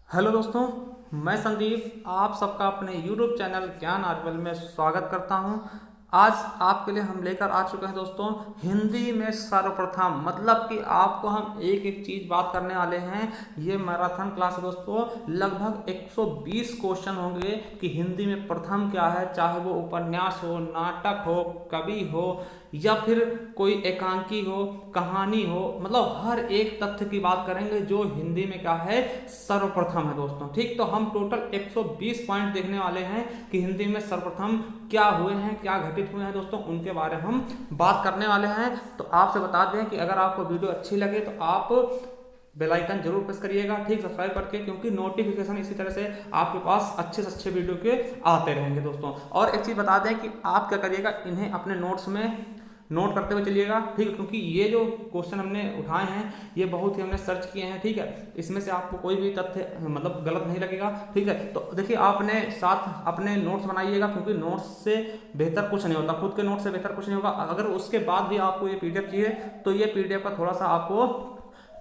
Hello दोस्तों, मैं संदीप आप सबका अपने YouTube चैनल ज्ञान आर्यवल में स्वागत करता हूं। आज आपके लिए हम लेकर आ चुके हैं दोस्तों हिंदी में सर्वप्रथम, मतलब कि आपको हम एक एक चीज़ बात करने वाले हैं। ये मैराथन क्लास है दोस्तों, लगभग 120 क्वेश्चन होंगे कि हिंदी में प्रथम क्या है, चाहे वो उपन्यास हो, नाटक हो, कवि हो या फिर कोई एकांकी हो, कहानी हो, मतलब हर एक तथ्य की बात करेंगे जो हिंदी में क्या है, सर्वप्रथम है दोस्तों। ठीक, तो हम टोटल 120 पॉइंट देखने वाले हैं कि हिंदी में सर्वप्रथम क्या हुए हैं, क्या घटित हुए हैं दोस्तों, उनके बारे में हम बात करने वाले हैं। तो आपसे बता दें कि अगर आपको वीडियो अच्छी लगे तो आप बेल आइकन जरूर प्रेस करिएगा, ठीक, सब्सक्राइब करके, क्योंकि नोटिफिकेशन इसी तरह से आपके पास अच्छे से अच्छे वीडियो के आते रहेंगे दोस्तों। और एक चीज़ बता दें कि आप क्या करिएगा, इन्हें अपने नोट्स में नोट करते हुए चलिएगा, ठीक है, क्योंकि ये जो क्वेश्चन हमने उठाए हैं ये बहुत ही हमने सर्च किए हैं, ठीक है। इसमें से आपको कोई भी तथ्य मतलब गलत नहीं लगेगा, ठीक है। तो देखिए, आपने साथ अपने नोट्स बनाइएगा, क्योंकि नोट्स से बेहतर कुछ नहीं होता, खुद के नोट्स से बेहतर कुछ नहीं होगा। अगर उसके बाद भी आपको ये पीडीएफ चाहिए तो ये पीडीएफ का थोड़ा सा आपको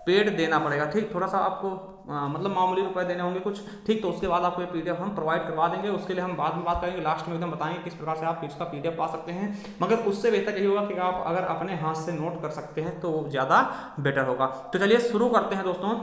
पेड देना पड़ेगा, ठीक, थोड़ा सा आपको मतलब मामूली रुपए देने होंगे कुछ, ठीक। तो उसके बाद आपको ये पीडीएफ हम प्रोवाइड करवा देंगे, उसके लिए हम बाद में बात करेंगे, लास्ट में एकदम बताएंगे किस प्रकार से आप इसका पीडीएफ पा सकते हैं। मगर उससे बेहतर यही होगा कि आप अगर अपने हाथ से नोट कर सकते हैं तो वो ज़्यादा बेटर होगा। तो चलिए शुरू करते हैं दोस्तों।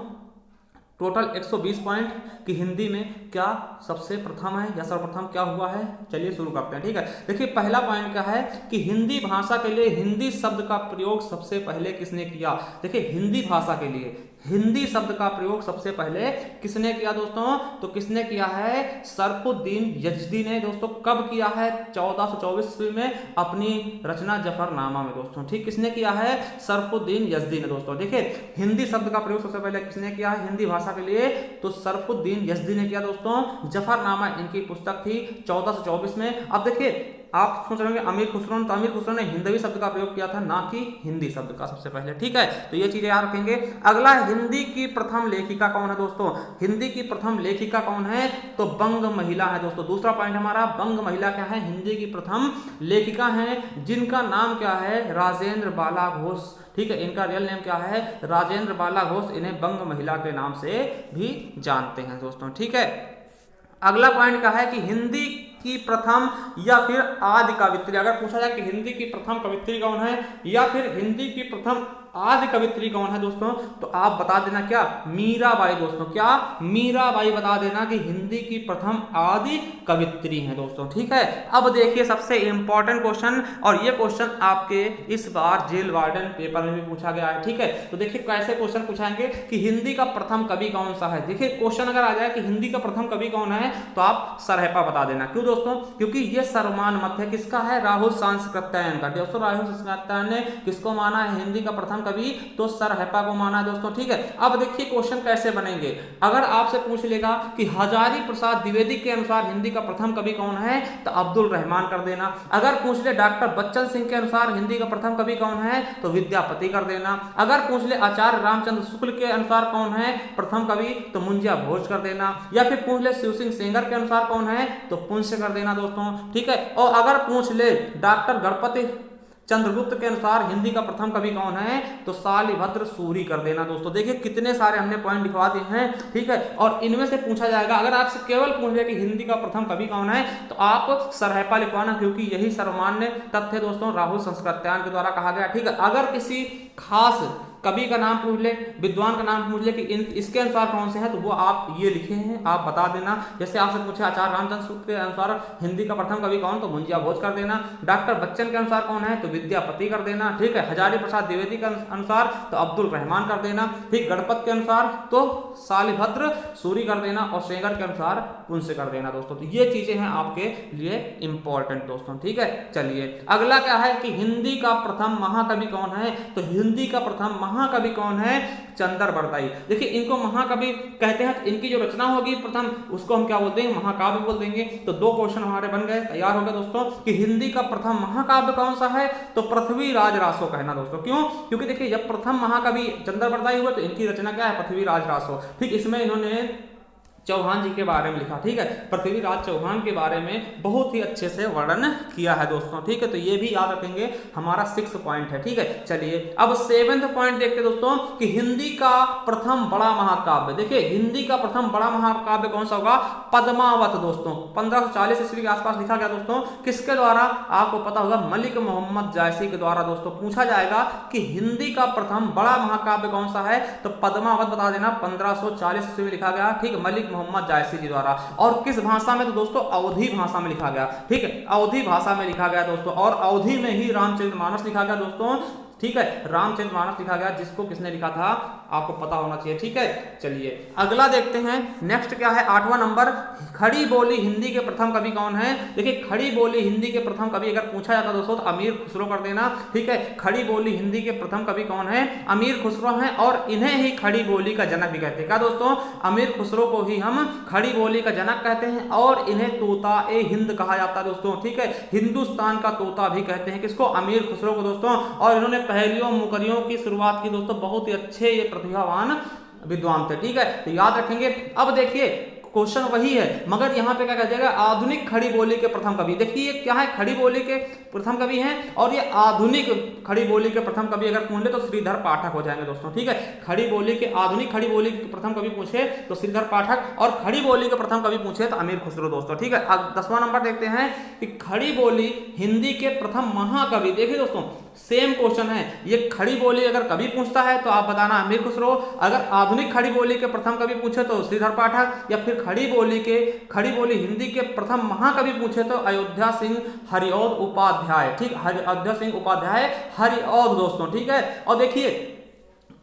टोटल 120 पॉइंट कि हिंदी में क्या सबसे प्रथम है या सर्वप्रथम क्या हुआ है, चलिए शुरू करते हैं, ठीक है। देखिए, पहला पॉइंट क्या है कि हिंदी भाषा के लिए हिंदी शब्द का प्रयोग सबसे पहले किसने किया। देखिए, हिंदी भाषा के लिए हिंदी शब्द का प्रयोग सबसे पहले किसने किया दोस्तों, तो किसने किया है, सरफुद्दीन यजदी ने दोस्तों। कब किया है, 1424 ईस्वी में अपनी रचना जफरनामा में दोस्तों, ठीक। किसने किया है, सरफुद्दीन यजदी ने दोस्तों। देखिए, हिंदी शब्द का प्रयोग सबसे पहले किसने किया है हिंदी भाषा के लिए, तो सरफुद्दीन यजदी ने किया दोस्तों। जफरनामा इनकी पुस्तक थी 1424 में। अब देखिए, आप सोच रहे होंगे अमीर खुसरो, तो अमीर खुसरो ने हिंदवी शब्द का प्रयोग किया था, ना कि हिंदी शब्द का सबसे पहले, ठीक है। तो ये चीजें याद रखेंगे। अगला, हिंदी की प्रथम लेखिका कौन है दोस्तों। हिंदी की प्रथम लेखिका कौन है, तो बंग महिला है दोस्तों। दूसरा पॉइंट हमारा, बंग महिला क्या है, हिंदी की प्रथम लेखिका है, जिनका नाम क्या है, राजेंद्र बाला घोष, ठीक है। इनका रियल नेम क्या है, राजेंद्र बाला घोष। इन्हें बंग महिला के नाम से भी जानते हैं दोस्तों, ठीक है। अगला पॉइंट क्या है कि हिंदी की प्रथम या फिर आदि कवित्री, अगर पूछा जाए कि हिंदी की प्रथम कवित्री कौन है या फिर हिंदी की प्रथम आदि कवित्री कौन है दोस्तों, तो आप बता देना क्या, मीराबाई दोस्तों। क्या, मीराबाई बता देना कि हिंदी की प्रथम आदि कवित्री है दोस्तों, ठीक है। अब देखिए सबसे इंपॉर्टेंट क्वेश्चन, और ये क्वेश्चन आपके इस बार जेल वार्डन पेपर में भी पूछा गया है, ठीक है। तो देखिए कैसे क्वेश्चन पूछाएंगे कि हिंदी का प्रथम कवि कौन सा है। देखिए, क्वेश्चन अगर आ जाए कि हिंदी का प्रथम कवि कौन है तो आप सरहपा बता देना। क्यों दोस्तों, क्योंकि ये सर्वमान्य मत है, किसका है, राहुल सांस्कृत्यायन का। दोस्तों, राहुल सांस्कृत्यायन ने किसको माना है हिंदी का प्रथम कवि, तो सरहपा को माना है दोस्तों, ठीक है। अब देखिए क्वेश्चन कैसे बनेंगे। अगर आपसे पूछ लेगा कि हजारी प्रसाद द्विवेदी के अनुसार हिंदी का प्रथम कवि कौन है, तो अब्दुल रहमान कर देना। अगर पूछ ले डॉक्टर बच्चन सिंह के अनुसार हिंदी का प्रथम कवि कौन है, तो विद्यापति कर देना। अगर पूछ ले आचार्य रामचंद्र शुक्ल के अनुसार कौन है प्रथम कवि, तो मुंजिया भोज कर देना। या फिर पूछ ले शिव सिंह सेंगर के अनुसार कौन है, तो पुंस्य कर देना दोस्तों, ठीक है। और अगर पूछ ले डॉक्टर गणपति चंद्रगुप्त के अनुसार हिंदी का प्रथम कवि कौन है, तो शालिभद्र सूरी कर देना दोस्तों। देखिए कितने सारे हमने पॉइंट लिखवा दिए हैं, ठीक है। और इनमें से पूछा जाएगा, अगर आपसे केवल पूछ ले कि हिंदी का प्रथम कवि कौन है, तो आप सरहपा लिखवाना, क्योंकि यही सर्वमान्य तथ्य दोस्तों राहुल सांस्कृत्यायन के द्वारा कहा गया, ठीक है। अगर किसी खास कवि का नाम पूछ ले, विद्वान का नाम पूछ ले कि इसके अनुसार कौन से हैं, तो वो आप ये लिखे हैं, आप बता देना। जैसे आपसे पूछे आचार्य रामचंद्र शुक्ल के अनुसार हिंदी का प्रथम कवि कौन, तो मुंजिया भोज कर देना। डॉक्टर बच्चन के अनुसार कौन है, तो विद्यापति कर देना, ठीक है। हजारी प्रसाद द्विवेदी के अनुसार तो अब्दुल रहमान कर देना, ठीक। गणपत के अनुसार तो शालिभद्र सूरी कर देना, और सेंगर के अनुसार पुंस्य कर देना दोस्तों। तो ये चीजें हैं आपके लिए इंपॉर्टेंट दोस्तों, ठीक है। चलिए अगला क्या है कि हिंदी का प्रथम महाकवि कौन है, तो हिंदी का प्रथम महाकवि कौन है, चंद्र बरदाई। देखिए, इनको महाकवि कहते हैं, तो इनकी जो रचना होगी प्रथम उसको हम क्या बोलते हैं, महाकाव्य बोल देंगे। तो दो क्वेश्चन हमारे बन गए, तैयार हो गए दोस्तों कि हिंदी का प्रथम महाकाव्य कौन सा है, तो पृथ्वीराज रासो कहना दोस्तों। क्यों, क्योंकि देखिए जब प्रथम महाकवि चंद्र बरदाई हुए तो इनकी रचना क्या है, पृथ्वीराज रासो, ठीक। इसमें इन्होंने चौहान जी के बारे में लिखा, ठीक है, पृथ्वीराज चौहान के बारे में बहुत ही अच्छे से वर्णन किया है दोस्तों, ठीक है। तो ये भी याद रखेंगे, हमारा 6 पॉइंट है, ठीक है। चलिए अब 7वां पॉइंट देखते हैं दोस्तों कि हिंदी का प्रथम बड़ा महाकाव्य। देखिए हिंदी का प्रथम बड़ा महाकाव्य कौन सा होगा? पद्मावत दोस्तों, 1540 ईस्वी के आसपास लिखा गया दोस्तों। किसके द्वारा? आपको पता होगा, मलिक मोहम्मद जायसी के द्वारा दोस्तों। पूछा जाएगा कि हिंदी का प्रथम बड़ा महाकाव्य कौन सा है, तो पद्मावत बता देना, 1540 ईस्वी में लिखा गया, ठीक, मलिक मोहम्मद जायसी जी द्वारा। और किस भाषा में? तो दोस्तों अवधी भाषा में लिखा गया, ठीक है, अवधी भाषा में लिखा गया दोस्तों। और अवधी में ही रामचरितमानस लिखा गया दोस्तों, ठीक है, रामचरितमानस लिखा गया, जिसको किसने लिखा था आपको पता होना चाहिए, ठीक है। चलिए अगला देखते हैं, नेक्स्ट क्या है, 8वां नंबर, खड़ी बोली हिंदी के प्रथम कवि कौन है? देखिए खड़ी बोली हिंदी के प्रथम कवि अगर पूछा जाता दोस्तों तो अमीर खुसरो कर देना, ठीक है। खड़ी बोली हिंदी के प्रथम कवि कौन है? अमीर खुसरो हैं, और इन्हें ही खड़ी बोली का जनक भी कहते हैं। क्या दोस्तों? अमीर खुसरो को ही हम खड़ी बोली का जनक कहते हैं, और इन्हें तोता ए हिंद कहा जाता है दोस्तों, ठीक है, हिंदुस्तान का तोता भी कहते हैं। किसको? अमीर खुसरो को दोस्तों। और इन्होंने पहेलियों मुकरियों की शुरुआत की दोस्तों, बहुत ही अच्छे ये प्रतिभावान विद्वान थे, ठीक है, तो याद रखेंगे। अब देखिए क्वेश्चन वही है, मगर यहाँ पे क्या कह जाएगा, आधुनिक खड़ी बोली के प्रथम कवि। देखिए ये क्या है, खड़ी बोली के प्रथम कवि हैं, और ये आधुनिक खड़ी बोली के प्रथम कवि अगर पूछ ले तो श्रीधर पाठक हो जाएंगे दोस्तों, ठीक है। खड़ी बोली के, आधुनिक खड़ी बोली के प्रथम कवि पूछे तो श्रीधर पाठक, और खड़ी बोली के प्रथम कवि पूछे तो अमीर खुसरो दोस्तों, ठीक है। अब 10वां नंबर देखते हैं कि खड़ी बोली हिंदी के प्रथम महाकवि। देखिए दोस्तों सेम क्वेश्चन है, ये खड़ी बोली अगर कवि पूछता है तो आप बताना अमीर खुसरो, अगर आधुनिक खड़ी बोली के प्रथम कवि पूछे तो श्रीधर पाठक, या फिर खड़ी बोली हिंदी के प्रथम महाकवि पूछे तो अयोध्या सिंह हरिऔध उपाध्याय, ठीक, अयोध्या सिंह उपाध्याय हरिऔध दोस्तों, ठीक है। और देखिए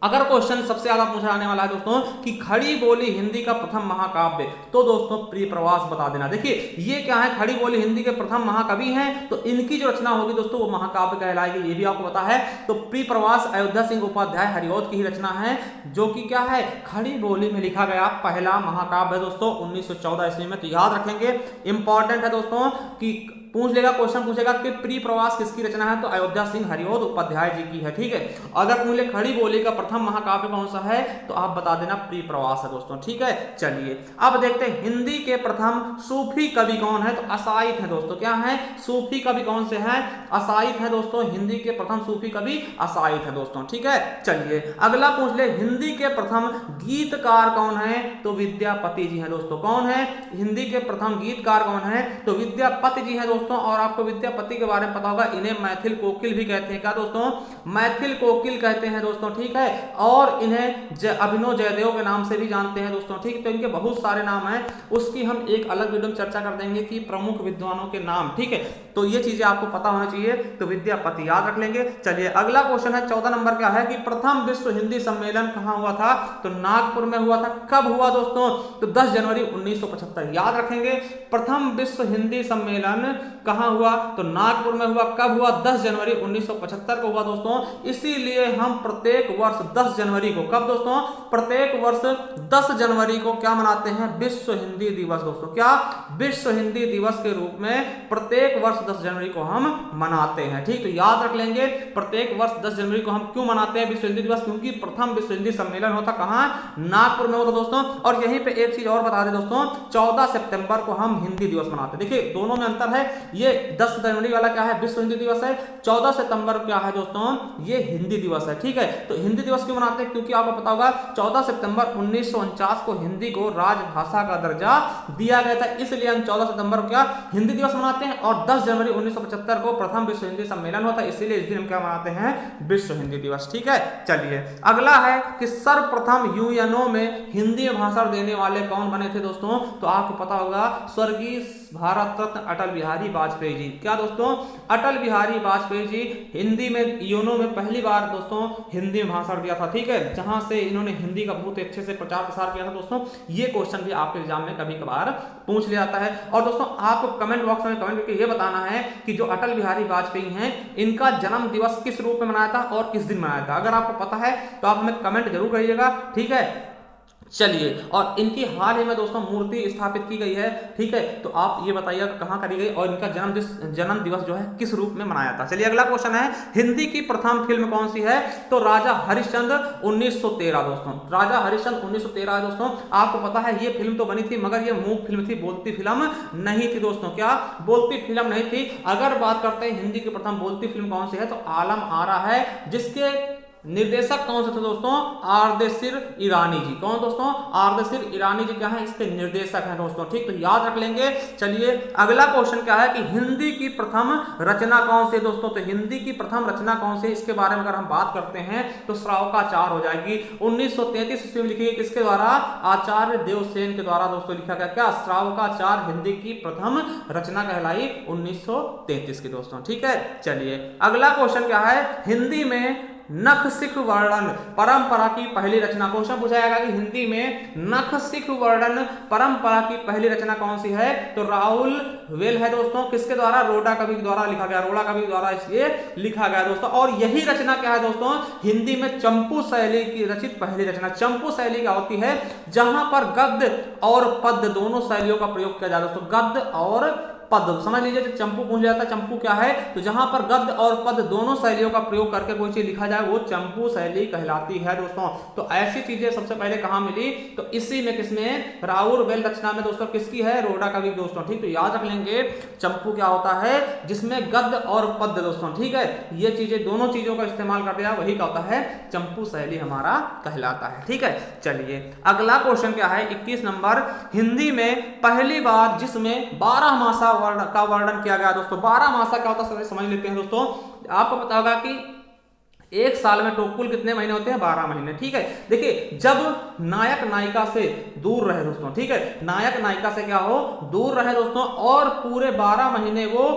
अगर क्वेश्चन सबसे ज्यादा पूछा जाने वाला है दोस्तों कि खड़ी बोली हिंदी का प्रथम महाकाव्य, तो दोस्तों प्रिय प्रवास बता देना। देखिए ये क्या है, खड़ी बोली हिंदी के प्रथम महाकवि हैं, तो इनकी जो रचना होगी दोस्तों वो महाकाव्य कहलाएगी, ये भी आपको पता है। तो प्रिय प्रवास अयोध्या सिंह उपाध्याय हरिऔध की ही रचना है, जो कि क्या है, खड़ी बोली में लिखा गया पहला महाकाव्य है दोस्तों, 1914 ईस्वी में। तो याद रखेंगे, इंपॉर्टेंट है दोस्तों कि पूछ लेगा, क्वेश्चन पूछेगा कि प्रिय प्रवास किसकी रचना है, तो अयोध्या सिंह हरिऔध उपाध्याय जी की है, ठीक है। अगर पूछ ले खड़ी बोली का प्रथम महाकाव्य कौन सा है, तो आप बता देना प्रिय प्रवास है दोस्तों, ठीक है। चलिए अब देखते हैं हिंदी के प्रथम सूफी कवि कौन है, तो असाइत है दोस्तों। क्या है, सूफी कवि कौन से हैं, असाइत है दोस्तों। हिंदी के प्रथम सूफी कवि असाइत है दोस्तों, ठीक है। चलिए अगला पूछ ले, हिंदी के प्रथम गीतकार कौन है, तो विद्यापति जी हैं दोस्तों। कौन है, हिंदी के प्रथम गीतकार कौन है, तो विद्यापति जी हैं दोस्तों। और आपको विद्यापति के बारे में पता होगा, इन्हें मैथिल कोकिल भी कहते हैं। क्या दोस्तों, मैथिल कोकिल कहते हैं दोस्तों, ठीक है। और इन्हें अभिनव जयदेव के नाम से भी जानते हैं दोस्तों, ठीक है। तो इनके बहुत सारे नाम हैं, उसकी हम एक अलग वीडियो में चर्चा कर देंगे कि प्रमुख विद्वानों के नाम, ठीक है। तो ये चीजें आपको पता होना चाहिए, तो विद्यापति याद रख लेंगे। चलिए अगला क्वेश्चन है, 14 नंबर क्या है कि प्रथम विश्व हिंदी सम्मेलन कहाँ हुआ था, तो नागपुर में हुआ था। कब हुआ दोस्तों, तो 10 जनवरी 1975। याद रखेंगे, प्रथम विश्व हिंदी सम्मेलन कहां हुआ, तो नागपुर में हुआ। कब हुआ, 10 जनवरी 1975 को हुआ दोस्तों। इसीलिए हम प्रत्येक वर्ष 10 जनवरी को, कब दोस्तों, प्रत्येक वर्ष 10 जनवरी को क्या मनाते हैं, विश्व हिंदी दिवस दोस्तों। क्या, विश्व हिंदी दिवस के रूप में प्रत्येक वर्ष 10 जनवरी को हम मनाते हैं, ठीक। तो याद रख लेंगे, प्रत्येक वर्ष 10 जनवरी को हम क्यों मनाते हैं विश्व हिंदी दिवस, क्योंकि प्रथम विश्व हिंदी सम्मेलन होता कहां, नागपुर में होता दोस्तों। और यहीं पे एक चीज और बता दें दोस्तों, 14 सितंबर को हम हिंदी दिवस मनाते हैं। देखिए दोनों में अंतर है, ये 10 जनवरी वाला क्या है, विश्व हिंदी दिवस है। 14 सितंबर क्या है दोस्तों, ये हिंदी दिवस है, ठीक है। तो हिंदी दिवस क्यों मनाते हैं, क्योंकि आपको पता होगा 14 सितंबर 1949 को हिंदी को राजभाषा का दर्जा दिया गया था, इसलिए हम 14 सितंबर को क्या हिंदी दिवस मनाते हैं। और 10 जनवरी 1975 को प्रथम विश्व हिंदी सम्मेलन होता है, इसीलिए इस दिन हम क्या मनाते हैं, विश्व हिंदी दिवस, ठीक है। चलिए अगला है कि सर्वप्रथम यूएनओ में हिंदी भाषण देने वाले कौन बने थे दोस्तों, तो आपको पता होगा स्वर्गीय भारत रत्न अटल बिहारी वाजपेयी जी। क्या दोस्तों, अटल बिहारी वाजपेयी जी हिंदी में यूएनओ में पहली बार दोस्तों हिंदी में भाषण दिया था, ठीक है, जहां से इन्होंने हिंदी का बहुत अच्छे से प्रचार प्रसार किया था दोस्तों। ये क्वेश्चन भी आपके एग्जाम में कभी कभार पूछ लिया जाता है। और दोस्तों आपको कमेंट बॉक्स में कमेंट करके ये बताना है कि जो अटल बिहारी वाजपेयी हैं, इनका जन्म दिवस किस रूप में मनाया था और किस दिन मनाया था। अगर आपको पता है तो आप हमें कमेंट जरूर करिएगा, ठीक है। चलिए, और इनकी हाल ही में दोस्तों मूर्ति स्थापित की गई है। ठीक है, तो आप ये बताइए कहाँ करी गई और इनका जन्म दिवस जो है किस रूप में मनाया था। चलिए अगला क्वेश्चन है, हिंदी की प्रथम फिल्म कौन सी है? तो राजा हरिश्चंद्र 1913 दोस्तों, राजा हरिश्चंद्र 1913 है दोस्तों। आपको पता है ये फिल्म तो बनी थी मगर ये मूक फिल्म थी, बोलती फिल्म नहीं थी दोस्तों। क्या बोलती फिल्म नहीं थी? अगर बात करते हैं हिंदी की प्रथम बोलती फिल्म कौन सी है, तो आलम आरा है, जिसके निर्देशक कौन से थे दोस्तों? आर्देशिर ईरानी जी। कौन दोस्तों? आर्देशिर ईरानी जी क्या है इसके निर्देशक हैं दोस्तों। ठीक, तो याद रख लेंगे। चलिए अगला क्वेश्चन क्या है कि हिंदी की प्रथम रचना कौन सी है दोस्तों? तो हिंदी की प्रथम रचना कौन सी है, इसके बारे में अगर हम बात करते हैं तो श्रावकाचार हो जाएगी। 1933 ईस्वी में लिखी गई, किसके द्वारा? आचार्य देवसेन के द्वारा दोस्तों लिखा गया। क्या? श्रावकाचार हिंदी की प्रथम रचना कहलाई 1933 की दोस्तों। ठीक है, चलिए अगला क्वेश्चन क्या है, हिंदी में नख सिख वर्णन परंपरा की पहली रचना। क्वेश्चन पूछा जाएगा कि हिंदी में नख सिख वर्णन परंपरा की पहली रचना कौन सी है? तो राहुल वेल है दोस्तों। किसके द्वारा? रोडा कवि के द्वारा लिखा गया, रोडा कवि के द्वारा ये लिखा गया दोस्तों। और यही रचना क्या है दोस्तों? हिंदी में चंपू शैली की रचित पहली रचना। चंपू शैली क्या होती है? जहां पर गद्य और पद्य दोनों शैलियों का प्रयोग किया जाता है दोस्तों। गद्य और पद समझ लीजिए, चंपू पूछ जाता है चंपू क्या है, तो जहां पर गद्य और पद दोनों शैलियों का प्रयोग करके कोई चीज लिखा जाए वो चंपू शैली कहलाती है दोस्तों। तो ऐसी चीजें सबसे पहले कहां मिली? तो इसी में, किसमें? राहुल वेल रचना में दोस्तों। किसकी है? रोडा कवि दोस्तों। ठीक, तो याद रख लेंगे चंपू क्या होता है? जिसमें गद्य और पद्य दोस्तों। ठीक है, ये चीजें दोनों चीजों का इस्तेमाल करते हैं, वही क्या होता है? चंपू शैली हमारा कहलाता है। ठीक है, चलिए अगला क्वेश्चन क्या है 21 नंबर, हिंदी में पहली बार जिसमें 12 मासा का वर्णन किया गया दोस्तों। 12 मासा क्या होता है समझ लेते हैं दोस्तों। आपको पता होगा कि एक साल में कुल कितने महीने होते हैं? 12 महीने। ठीक है, देखिए जब नायक नायिका से दूर रहे दोस्तों, ठीक है, नायक नायिका से क्या हो? दूर रहे दोस्तों, और पूरे 12 महीने वो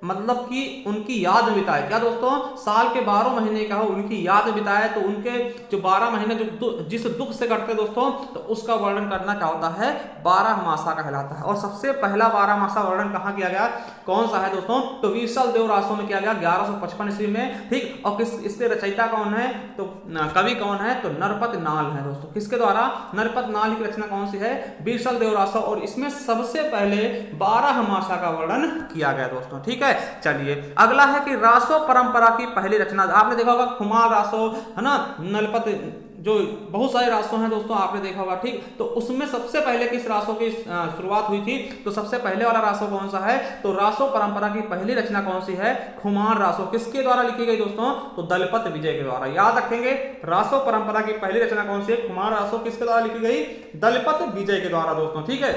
मतलब कि उनकी याद में बिताए। क्या दोस्तों? साल के 12 महीने क्या हो? उनकी याद में बिताए। तो उनके जो 12 महीने जो जिस दुख से कटते दोस्तों, तो उसका वर्णन करना क्या होता है? 12 मासा कहलाता है। और सबसे पहला 12 मासा वर्णन कहाँ किया गया? कौन सा है दोस्तों? तो विशाल देव रासो में किया गया 1155 ईस्वी में। ठीक, और इसके रचयिता कौन है? तो कवि कौन है? तो नरपत नाल है दोस्तों। किसके द्वारा? नरपत नाल की रचना कौन सी है? विशाल देव रासो। और इसमें सबसे पहले 12 मासा का वर्णन किया गया दोस्तों। ठीक है, चलिए अगला है कि रासो परंपरा की पहली रचना। आपने देखा होगा खुमार रासो है ना, नलपत, जो बहुत सारे रासों हैं दोस्तों आपने देखा होगा। ठीक, तो उसमें सबसे पहले किस रासो की शुरुआत हुई थी? तो सबसे पहले वाला रासो कौन सा है? तो रासो परंपरा की पहली रचना कौन सी है? खुमार रासो। किसके द्वारा लिखी गई दोस्तों? तो दलपत विजय के द्वारा। याद रखेंगे, रासो परंपरा की पहली रचना कौन सी है? खुमार रासो। किसके द्वारा लिखी गई? दलपत विजय के द्वारा दोस्तों। ठीक है,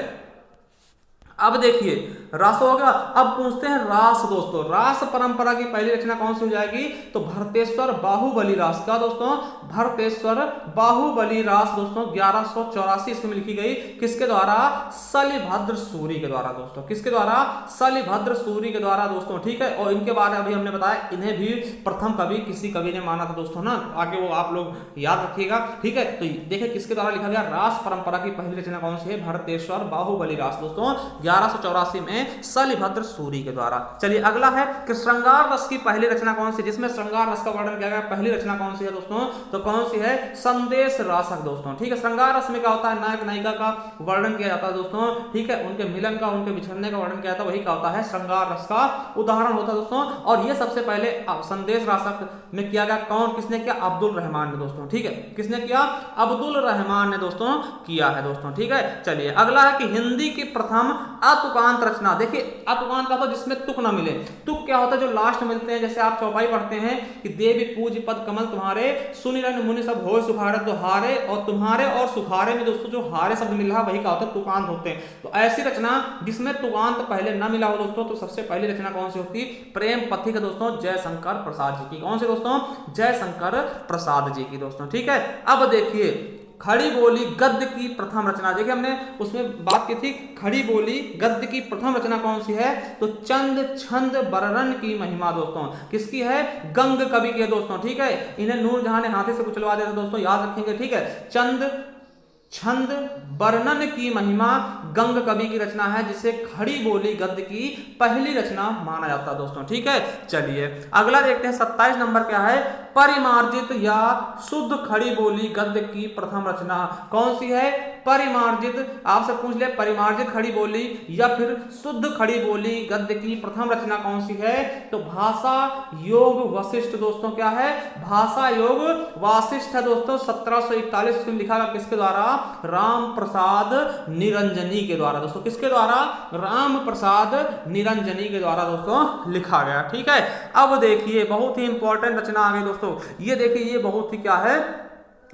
अब देखिए रासो हो गया। अब पूछते हैं रास दोस्तों। रास परंपरा की पहली रचना कौन सी हो जाएगी? तो भरतेश्वर बाहुबली रास। का दोस्तों? भरतेश्वर बाहुबली रास दोस्तों 1184 ईस्वी में लिखी गई। किसके द्वारा? शलिभद्र सूरी के द्वारा दोस्तों। किसके द्वारा? शलिभद्र सूरी के द्वारा दोस्तों। ठीक है, और इनके बारे में अभी हमने बताया, इन्हें भी प्रथम कवि किसी कवि ने माना था दोस्तों ना, आगे वो आप लोग याद रखिएगा। ठीक है, तो देखिए किसके द्वारा लिखा गया? रास परंपरा की पहली रचना कौन सी है? भरतेश्वर बाहुबली रास दोस्तों 1184 में शलिभद्र सूरी के द्वारा। चलिए अगला है कि श्रृंगार रस की पहली रचना कौन सी? जिसमें श्रृंगार रस का वर्णन किया गया, पहली रचना कौन सी है दोस्तों? तो कौन सी है? संदेश रासक दोस्तों। ठीक है, श्रृंगार रस में क्या होता है? नायक नायिका का वर्णन किया जाता है दोस्तों। ठीक है, उनके मिलन का, उनके बिछड़ने का वर्णन किया जाता है, वही क्या होता है? श्रृंगार रस का उदाहरण होता है दोस्तों। और ये सबसे पहले संदेश रासक में किया गया। कौन किसने किया? अब्दुल रहमान ने दोस्तों। ठीक है, किसने किया? अब्दुल रहमान ने दोस्तों किया है दोस्तों। ठीक है, चलिए अगला है कि हिंदी की प्रथम अतुकांत रचना। देखिए अतुकांत का तो जिसमें तुक ना मिले। तुक क्या होता है? जो लास्ट मिलते हैं, जैसे आप चौपाई पढ़ते हैं कि देवी पूज पद कमल तुम्हारे, सुनि रन मुनि सब होय सुखारे। तो हारे और तुम्हारे और सुखारे में दोस्तों जो हारे शब्द मिल रहा है वही क्या होता है? तुकांत होते हैं। तो ऐसी रचना जिसमें तुकांत पहले ना मिला हो दोस्तों, तो सबसे पहली रचना कौन सी होती? प्रेम पथिक दोस्तों जयशंकर प्रसाद जी की। कौन सी दोस्तों? जयशंकर प्रसाद जी की दोस्तों। ठीक है, अब देखिए खड़ी बोली गद्य की प्रथम रचना। देखिए हमने उसमें बात की थी, खड़ी बोली गद्य की प्रथम रचना कौन सी है? तो चंद छंद बररन की महिमा दोस्तों। किसकी है? गंग कवि की है दोस्तों। ठीक है, इन्हें नूरजहां ने हाथे से कुचलवा दिया था दोस्तों, याद रखेंगे। ठीक है, चंद छंद वर्णन की महिमा गंग कवि की रचना है, जिसे खड़ी बोली गद्य की पहली रचना माना जाता है दोस्तों। ठीक है, चलिए अगला देखते हैं 27 नंबर क्या है। परिमार्जित या शुद्ध खड़ी बोली गद्य की प्रथम रचना कौन सी है? परिमार्जित, आपसे पूछ ले परिमार्जित खड़ी बोली या फिर शुद्ध खड़ी बोली गद्य की प्रथम रचना कौन सी है? तो भाषा योग वशिष्ठ दोस्तों। क्या है? भाषा योग वासिष्ठ है दोस्तों। 1741 में लिखा गया किसके द्वारा? राम प्रसाद निरंजनी के द्वारा दोस्तों। किसके द्वारा? राम प्रसाद निरंजनी के द्वारा दोस्तों लिखा गया। ठीक है, अब देखिए बहुत ही इंपॉर्टेंट रचना आ गई दोस्तों। ये देखिए ये बहुत ही क्या है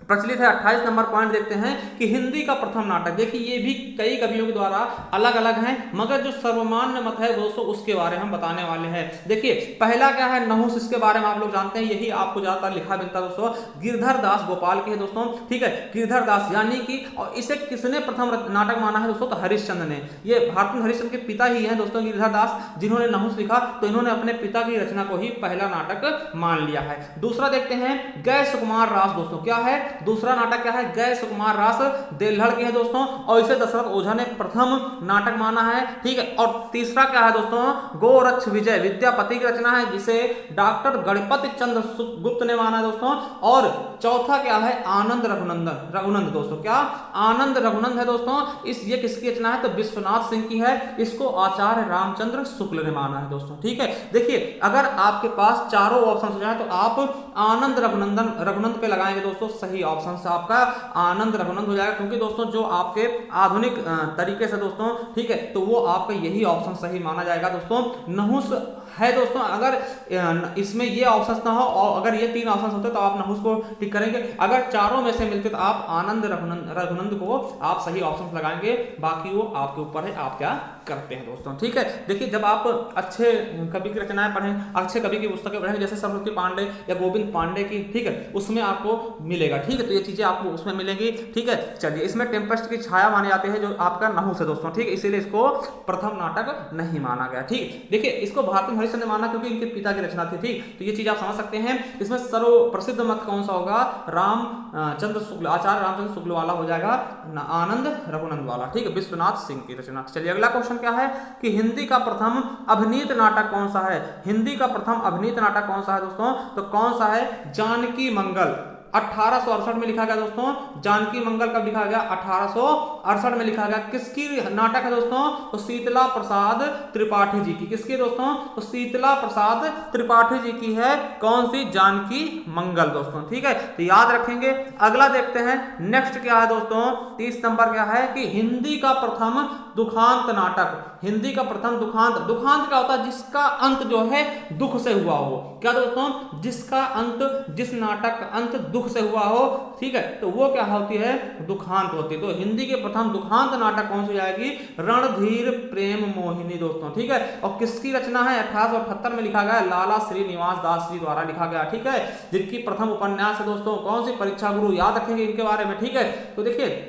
प्रचलित है। 28 नंबर पॉइंट देखते हैं कि हिंदी का प्रथम नाटक। देखिए ये भी कई कवियों के द्वारा अलग अलग हैं, मगर जो सर्वमान्य मत है दोस्तों उसके बारे में हम बताने वाले हैं। देखिए पहला क्या है? नहुस। इसके बारे में आप लोग जानते हैं, यही आपको ज्यादातर लिखा मिलता है दोस्तों। गिरधर दास गोपाल के है दोस्तों। ठीक है, गिरधर दास यानी कि, और इसे किसने प्रथम नाटक माना है दोस्तों? तो हरिश्चंद्र ने। ये भारत हरिश्चंद्र के पिता ही है दोस्तों गिरधर दास, जिन्होंने नहुस लिखा। तो इन्होंने अपने पिता की रचना को ही पहला नाटक मान लिया है। दूसरा देखते हैं गय सुकुमार रास दोस्तों। क्या है दूसरा नाटक? क्या है? गय सुकुमार रास देलहड़ की है दोस्तों, और इसे दशरथ ओझा ने प्रथम नाटक माना है। ठीक है, और तीसरा क्या है दोस्तों? गोरक्ष विजय विद्यापति की रचना है, जिसे डॉक्टर गणपति चंद्र गुप्त ने माना है दोस्तों। और चौथा क्या है? आनंद रघुनंद दोस्तों। क्या? आनंद रघुनंद है दोस्तों। ये किसकी रचना है? तो विश्वनाथ सिंह की है। इसको आचार्य रामचंद्र शुक्ल ने माना है दोस्तों। ठीक है, देखिए अगर आपके पास चारों ऑप्शन हो जाए तो आप आनंद रघुनंद पे लगाएंगे दोस्तों। सही ऑप्शन से आपका आनंद रघुनंद हो जाएगा, क्योंकि दोस्तों जो आपके आधुनिक तरीके से दोस्तों, ठीक है, तो वो आपका यही ऑप्शन सही माना जाएगा दोस्तों। नहुस है दोस्तों। अगर इसमें ये ऑप्शन ना हो और अगर ये तीन ऑप्शन होते तो आप नहुस को टिक करेंगे। अगर चारों में से मिलते तो आप आनंद रघुनंद को आप सही ऑप्शन लगाएंगे। बाकी वो आपके ऊपर है, आप क्या करते हैं दोस्तों। ठीक है, देखिए जब आप अच्छे कवि की रचनाएं पढ़ें, अच्छे कवि की पुस्तकें पढ़ें, जैसे सरस्वती पांडे या गोविंद पांडे की, ठीक है, उसमें आपको मिलेगा। ठीक है, तो ये चीजें आपको उसमें मिलेंगी। ठीक है, चलिए इसमें टेम्पेस्ट की छाया माने जाते हैं, जो आपका नहुस है दोस्तों। ठीक है, इसीलिए इसको प्रथम नाटक नहीं माना गया। ठीक, देखिए इसको भारत हरिश्चंद्र ने माना क्योंकि इनके पिता की रचना थी। ठीक, तो ये चीज आप समझ सकते हैं। इसमें सर्व प्रसिद्ध मत कौन सा होगा? रामचंद्र शुक्ल, आचार्य रामचंद्र शुक्ल वाला हो जाएगा, आनंद रघुनंद वाला। ठीक है, विश्वनाथ सिंह की रचना। चलिए अगला क्वेश्चन क्या है कि हिंदी का प्रथम अभिनीत नाटक कौन सा है? हिंदी का प्रथम अभिनीत नाटक कौन सा है दोस्तों? तो कौन सा है? जानकी मंगल। 1868 में लिखा गया दोस्तों। जानकी मंगल कब लिखा गया? 1868 में लिखा गया। किसकी नाटक है दोस्तों? तो शीतला प्रसाद त्रिपाठी जी की। किसकी दोस्तों? तो शीतला प्रसाद त्रिपाठी जी की है। कौन सी? जानकी मंगल दोस्तों। ठीक है, तो याद रखेंगे। अगला देखते हैं नेक्स्ट क्या है दोस्तों। 30 नंबर क्या है कि हिंदी का प्रथम दुखांत नाटक। हिंदी का प्रथम दुखांत क्या होता है? जिसका अंत जो है दुख से हुआ हो। क्या दोस्तों? जिसका अंत, जिस नाटक का अंत दुख से हुआ हो, ठीक है, तो वो क्या होती है? दुखांत होती है। तो हिंदी के प्रथम दुखांत नाटक कौन सी जाएगी? रणधीर प्रेम मोहिनी दोस्तों। ठीक है, और किसकी रचना है? 1878 में लिखा गया, लाला श्रीनिवास दास जी द्वारा लिखा गया। ठीक है, जिनकी प्रथम उपन्यास है दोस्तों कौन सी? परीक्षा गुरु। याद रखेंगे इनके बारे में। ठीक है, तो देखिए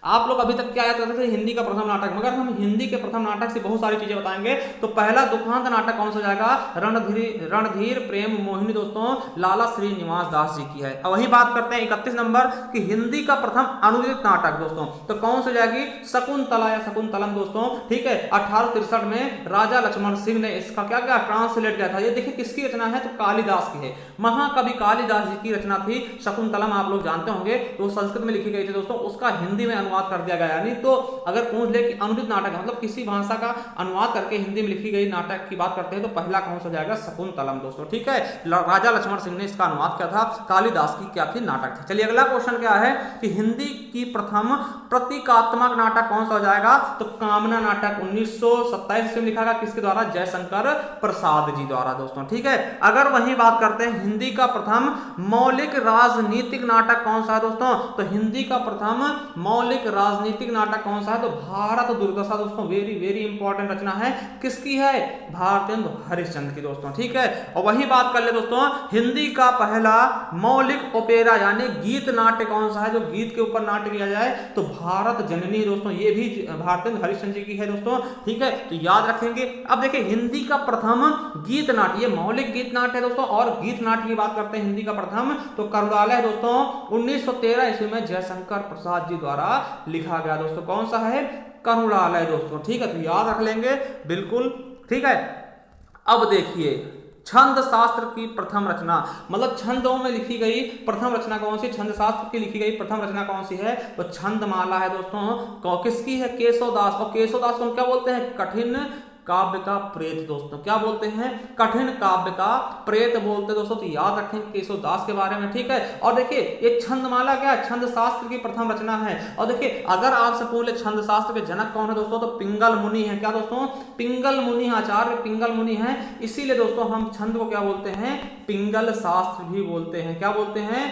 आप लोग अभी तक क्या याद करते थे? हिंदी का प्रथम नाटक, मगर हम हिंदी के प्रथम नाटक से बहुत सारी चीजें बताएंगे। तो पहला दुखांत नाटक कौन सा जाएगा? रणधीर प्रेम मोहिनी दोस्तों, लाला श्रीनिवास दास जी की है। अब वही बात करते हैं 31 नंबर कि हिंदी का प्रथम अनुदित नाटक दोस्तों, तो कौन सा जाएगी? शकुंतला या शकुंतलम दोस्तों। ठीक है, 1863 में राजा लक्ष्मण सिंह ने इसका क्या क्या ट्रांसलेट किया था। ये देखिए किसकी रचना है? तो कालिदास की है। महाकवि कालिदास जी की रचना थी शकुंतलम। आप लोग जानते होंगे, तो संस्कृत में लिखी गई थी दोस्तों, उसका हिंदी में अनुवाद कर दिया गया। यानी तो अगर पूछ ले कि अनुदित नाटक है, मतलब किसी भाषा का अनुवाद करके हिंदी में लिखी गई नाटक की बात करते हैं, तो पहला कौन सा जाएगा? शकुंतलम दोस्तों। ठीक है, राजा लक्ष्मण सिंह ने इसका अनुवाद किया था। कालिदास की क्या थी? नाटक थी। चलिए अगला क्वेश्चन क्या है कि हिंदी की प्रथम प्रतीकात्मक नाटक कौन सा हो जाएगा? तो कामना नाटक 1927 में लिखा गया। किसके द्वारा? जयशंकर प्रसाद जी द्वारा दोस्तों। ठीक है, अगर वही बात करते हैं हिंदी का प्रथम मौलिक राजनीतिक नाटक कौन सा है दोस्तों? तो हिंदी का प्रथम मौलिक मौलिक राजनीतिक नाटक कौन सा है? तो भारत दुर्दशा दोस्तों, वेरी वेरी इंपॉर्टेंट रचना है। किसकी है? भारतेंदु हरिश्चंद्र की दोस्तों, ठीक है। और वही बात कर ले दोस्तों, हिंदी का पहला मौलिक ओपेरा यानी गीत नाट्य कौन सा है, जो गीत के ऊपर नाट्य किया जाए? तो भारत जननी दोस्तों, ये भी भारतेंदु हरिश्चंद्र जी की है दोस्तों, ठीक है। तो याद रखेंगे। अब देखिए हिंदी का प्रथम गीत नाट्य, ये मौलिक गीत नाट्य है दोस्तों, और गीत नाट्य की बात करते हैं हिंदी का प्रथम, तो करुणालय दोस्तों 1913 ईस्वी में जयशंकर प्रसाद जी द्वारा लिखा गया दोस्तों। कौन सा है? करुणालय दोस्तों, ठीक है। तो याद रख लेंगे बिल्कुल, ठीक है। अब देखिए छंद शास्त्र की प्रथम रचना, मतलब छंदों में लिखी गई प्रथम रचना कौन सी? छंद शास्त्र की लिखी गई प्रथम रचना कौन सी है? तो छंदमाला है दोस्तों। किसकी है? केशवदास। और केशवदास को क्या बोलते हैं? कठिन काव्य का प्रेत दोस्तों। क्या बोलते हैं? कठिन काव्य का प्रेत बोलते दोस्तों। तो याद रखें केशवदास के बारे में, ठीक है। और देखिए ये छंदमाला क्या है? छंद शास्त्र की प्रथम रचना है। और देखिए अगर आपसे पूछ ले छंद शास्त्र के जनक कौन है दोस्तों, तो पिंगल मुनि है। क्या दोस्तों? पिंगल मुनि, आचार्य पिंगल मुनि है। इसीलिए दोस्तों हम छंद को क्या बोलते हैं? पिंगल शास्त्र भी बोलते हैं। क्या बोलते हैं?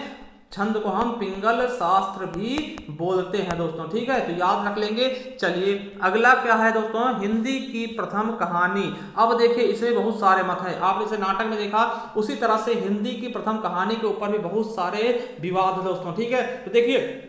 छंद को हम पिंगल शास्त्र भी बोलते हैं दोस्तों, ठीक है। तो याद रख लेंगे। चलिए अगला क्या है दोस्तों? हिंदी की प्रथम कहानी। अब देखिए इसमें बहुत सारे मत हैं। आपने इसे नाटक में देखा, उसी तरह से हिंदी की प्रथम कहानी के ऊपर भी बहुत सारे विवाद है दोस्तों, ठीक है। तो देखिए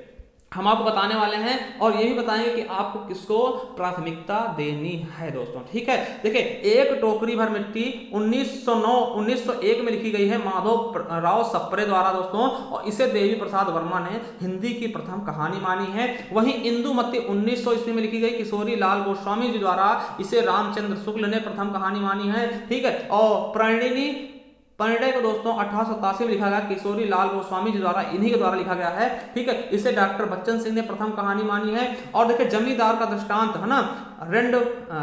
हम आपको बताने वाले हैं और यही बताएंगे कि आपको किसको प्राथमिकता देनी है दोस्तों, ठीक है। देखिए एक टोकरी भर मिट्टी 1901 में लिखी गई है माधव राव सप्रे द्वारा दोस्तों, और इसे देवी प्रसाद वर्मा ने हिंदी की प्रथम कहानी मानी है। वहीं इंदुमती 1900 ईस्वी में लिखी गई किशोरी लाल गोस्वामी जी द्वारा, इसे रामचंद्र शुक्ल ने प्रथम कहानी मानी है, ठीक है। और परिणय को दोस्तों 1887 में लिखा गया, किशोरी लाल गोस्वामी जी द्वारा, इन्हीं के द्वारा लिखा गया है, ठीक है। इसे डॉक्टर बच्चन सिंह ने प्रथम कहानी मानी है। और देखिए जमींदार का दृष्टांत है ना,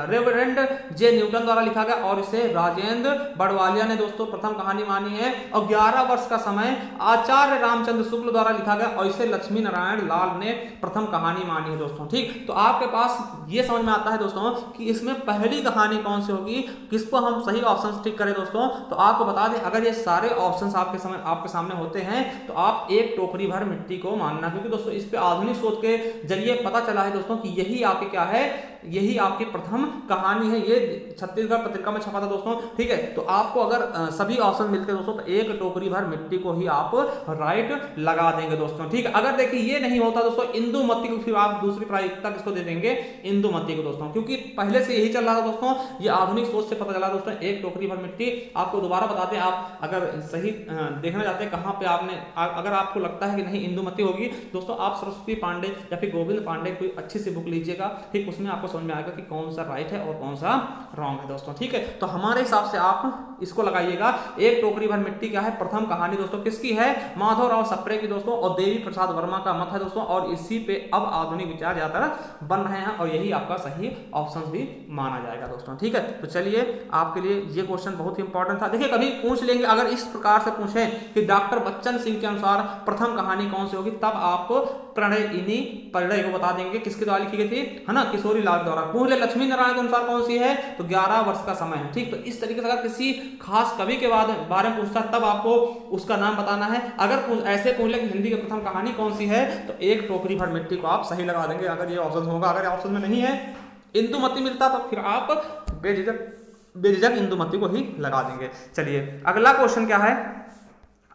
रेवरेंड जे न्यूटन द्वारा लिखा गया, और इसे राजेंद्र बड़वालिया ने दोस्तों प्रथम कहानी मानी है। और 11 वर्ष का समय आचार्य रामचंद्र शुक्ल द्वारा लिखा गया, और इसे लक्ष्मी नारायण लाल ने प्रथम कहानी मानी है दोस्तों, ठीक। तो आपके पास ये समझ में आता है दोस्तों कि इसमें पहली कहानी कौन सी होगी, किसको हम सही ऑप्शन टिक करें दोस्तों। तो आपको बता दें अगर ये सारे ऑप्शंस आपके सामने होते हैं तो आप एक टोकरी भर मिट्टी को मानना, क्योंकि दोस्तों इस पे आधुनिक शोध के जरिए पता चला है दोस्तों कि यही आपके क्या है, यही आपकी प्रथम कहानी है। ये छत्तीसगढ़ पत्रिका में छपा था दोस्तों, ठीक है। तो आपको अगर सभी ऑप्शन मिलते हैं दोस्तों तो एक टोकरी भर मिट्टी को ही आप राइट लगा देंगे दोस्तों, ठीक है। अगर देखिए ये नहीं होता दोस्तों, इंदुमती को फिर आप दूसरी प्राथमिकता किसको दे देंगे? इंदुमती को दोस्तों, क्योंकि पहले से यही चल रहा था दोस्तों, ये आधुनिक सोच से पता चला दोस्तों। एक टोकरी भर मिट्टी आपको दोबारा बताते हैं, आप अगर सही देखना चाहते हैं कहाँ पे आपने, अगर आपको लगता है कि नहीं इंदुमती होगी दोस्तों, आप सरस्वती पांडे या फिर गोविंद पांडे कोई अच्छी सी बुक लीजिएगा, ठीक। उसमें आपको समझ में आएगा कि कौन सा राइट है और कौन सा रॉन्ग है दोस्तों, ठीक है। तो हमारे हिसाब से आप इसको लगाइएगा। एक टोकरी भर मिट्टी क्या है? प्रथम कहानी दोस्तों किसकी है? माधव राव सप्रे की दोस्तों, और देवी प्रसाद वर्मा का मत है दोस्तों, और इसी पे अब आधुनिक विचार ज्यादातर बन रहे हैं, और यही आपका सही ऑप्शन भी माना जाएगा दोस्तों, ठीक है। तो चलिए आपके लिए ये क्वेश्चन बहुत ही इंपॉर्टेंट था। देखिए कभी पूछ लेंगे, अगर इस प्रकार से पूछे कि डॉक्टर बच्चन सिंह के अनुसार प्रथम कहानी कौन सी होगी, तब आप परिणय को बता देंगे किसके द्वारा लिखी गई थी, है ना, किशोरी लाल द्वारा। पूछ ले लक्ष्मी नारायण के अनुसार कौन सी है, तो 11 वर्ष का समय है, ठीक। तो इस तरीके से अगर किसी खास कवि के बारे में पूछता तब आपको उसका नाम बताना है। अगर ऐसे पूछ ले कि हिंदी की प्रथम कहानी कौन सी है, तो एक टोकरी भर मिट्टी को आप सही लगा देंगे अगर ये ऑप्शन होगा। अगर ऑप्शन में नहीं है, इंदुमती मिलता, तो फिर आप बेझिझक इंदुमती को ही लगा देंगे। चलिए अगला क्वेश्चन क्या है,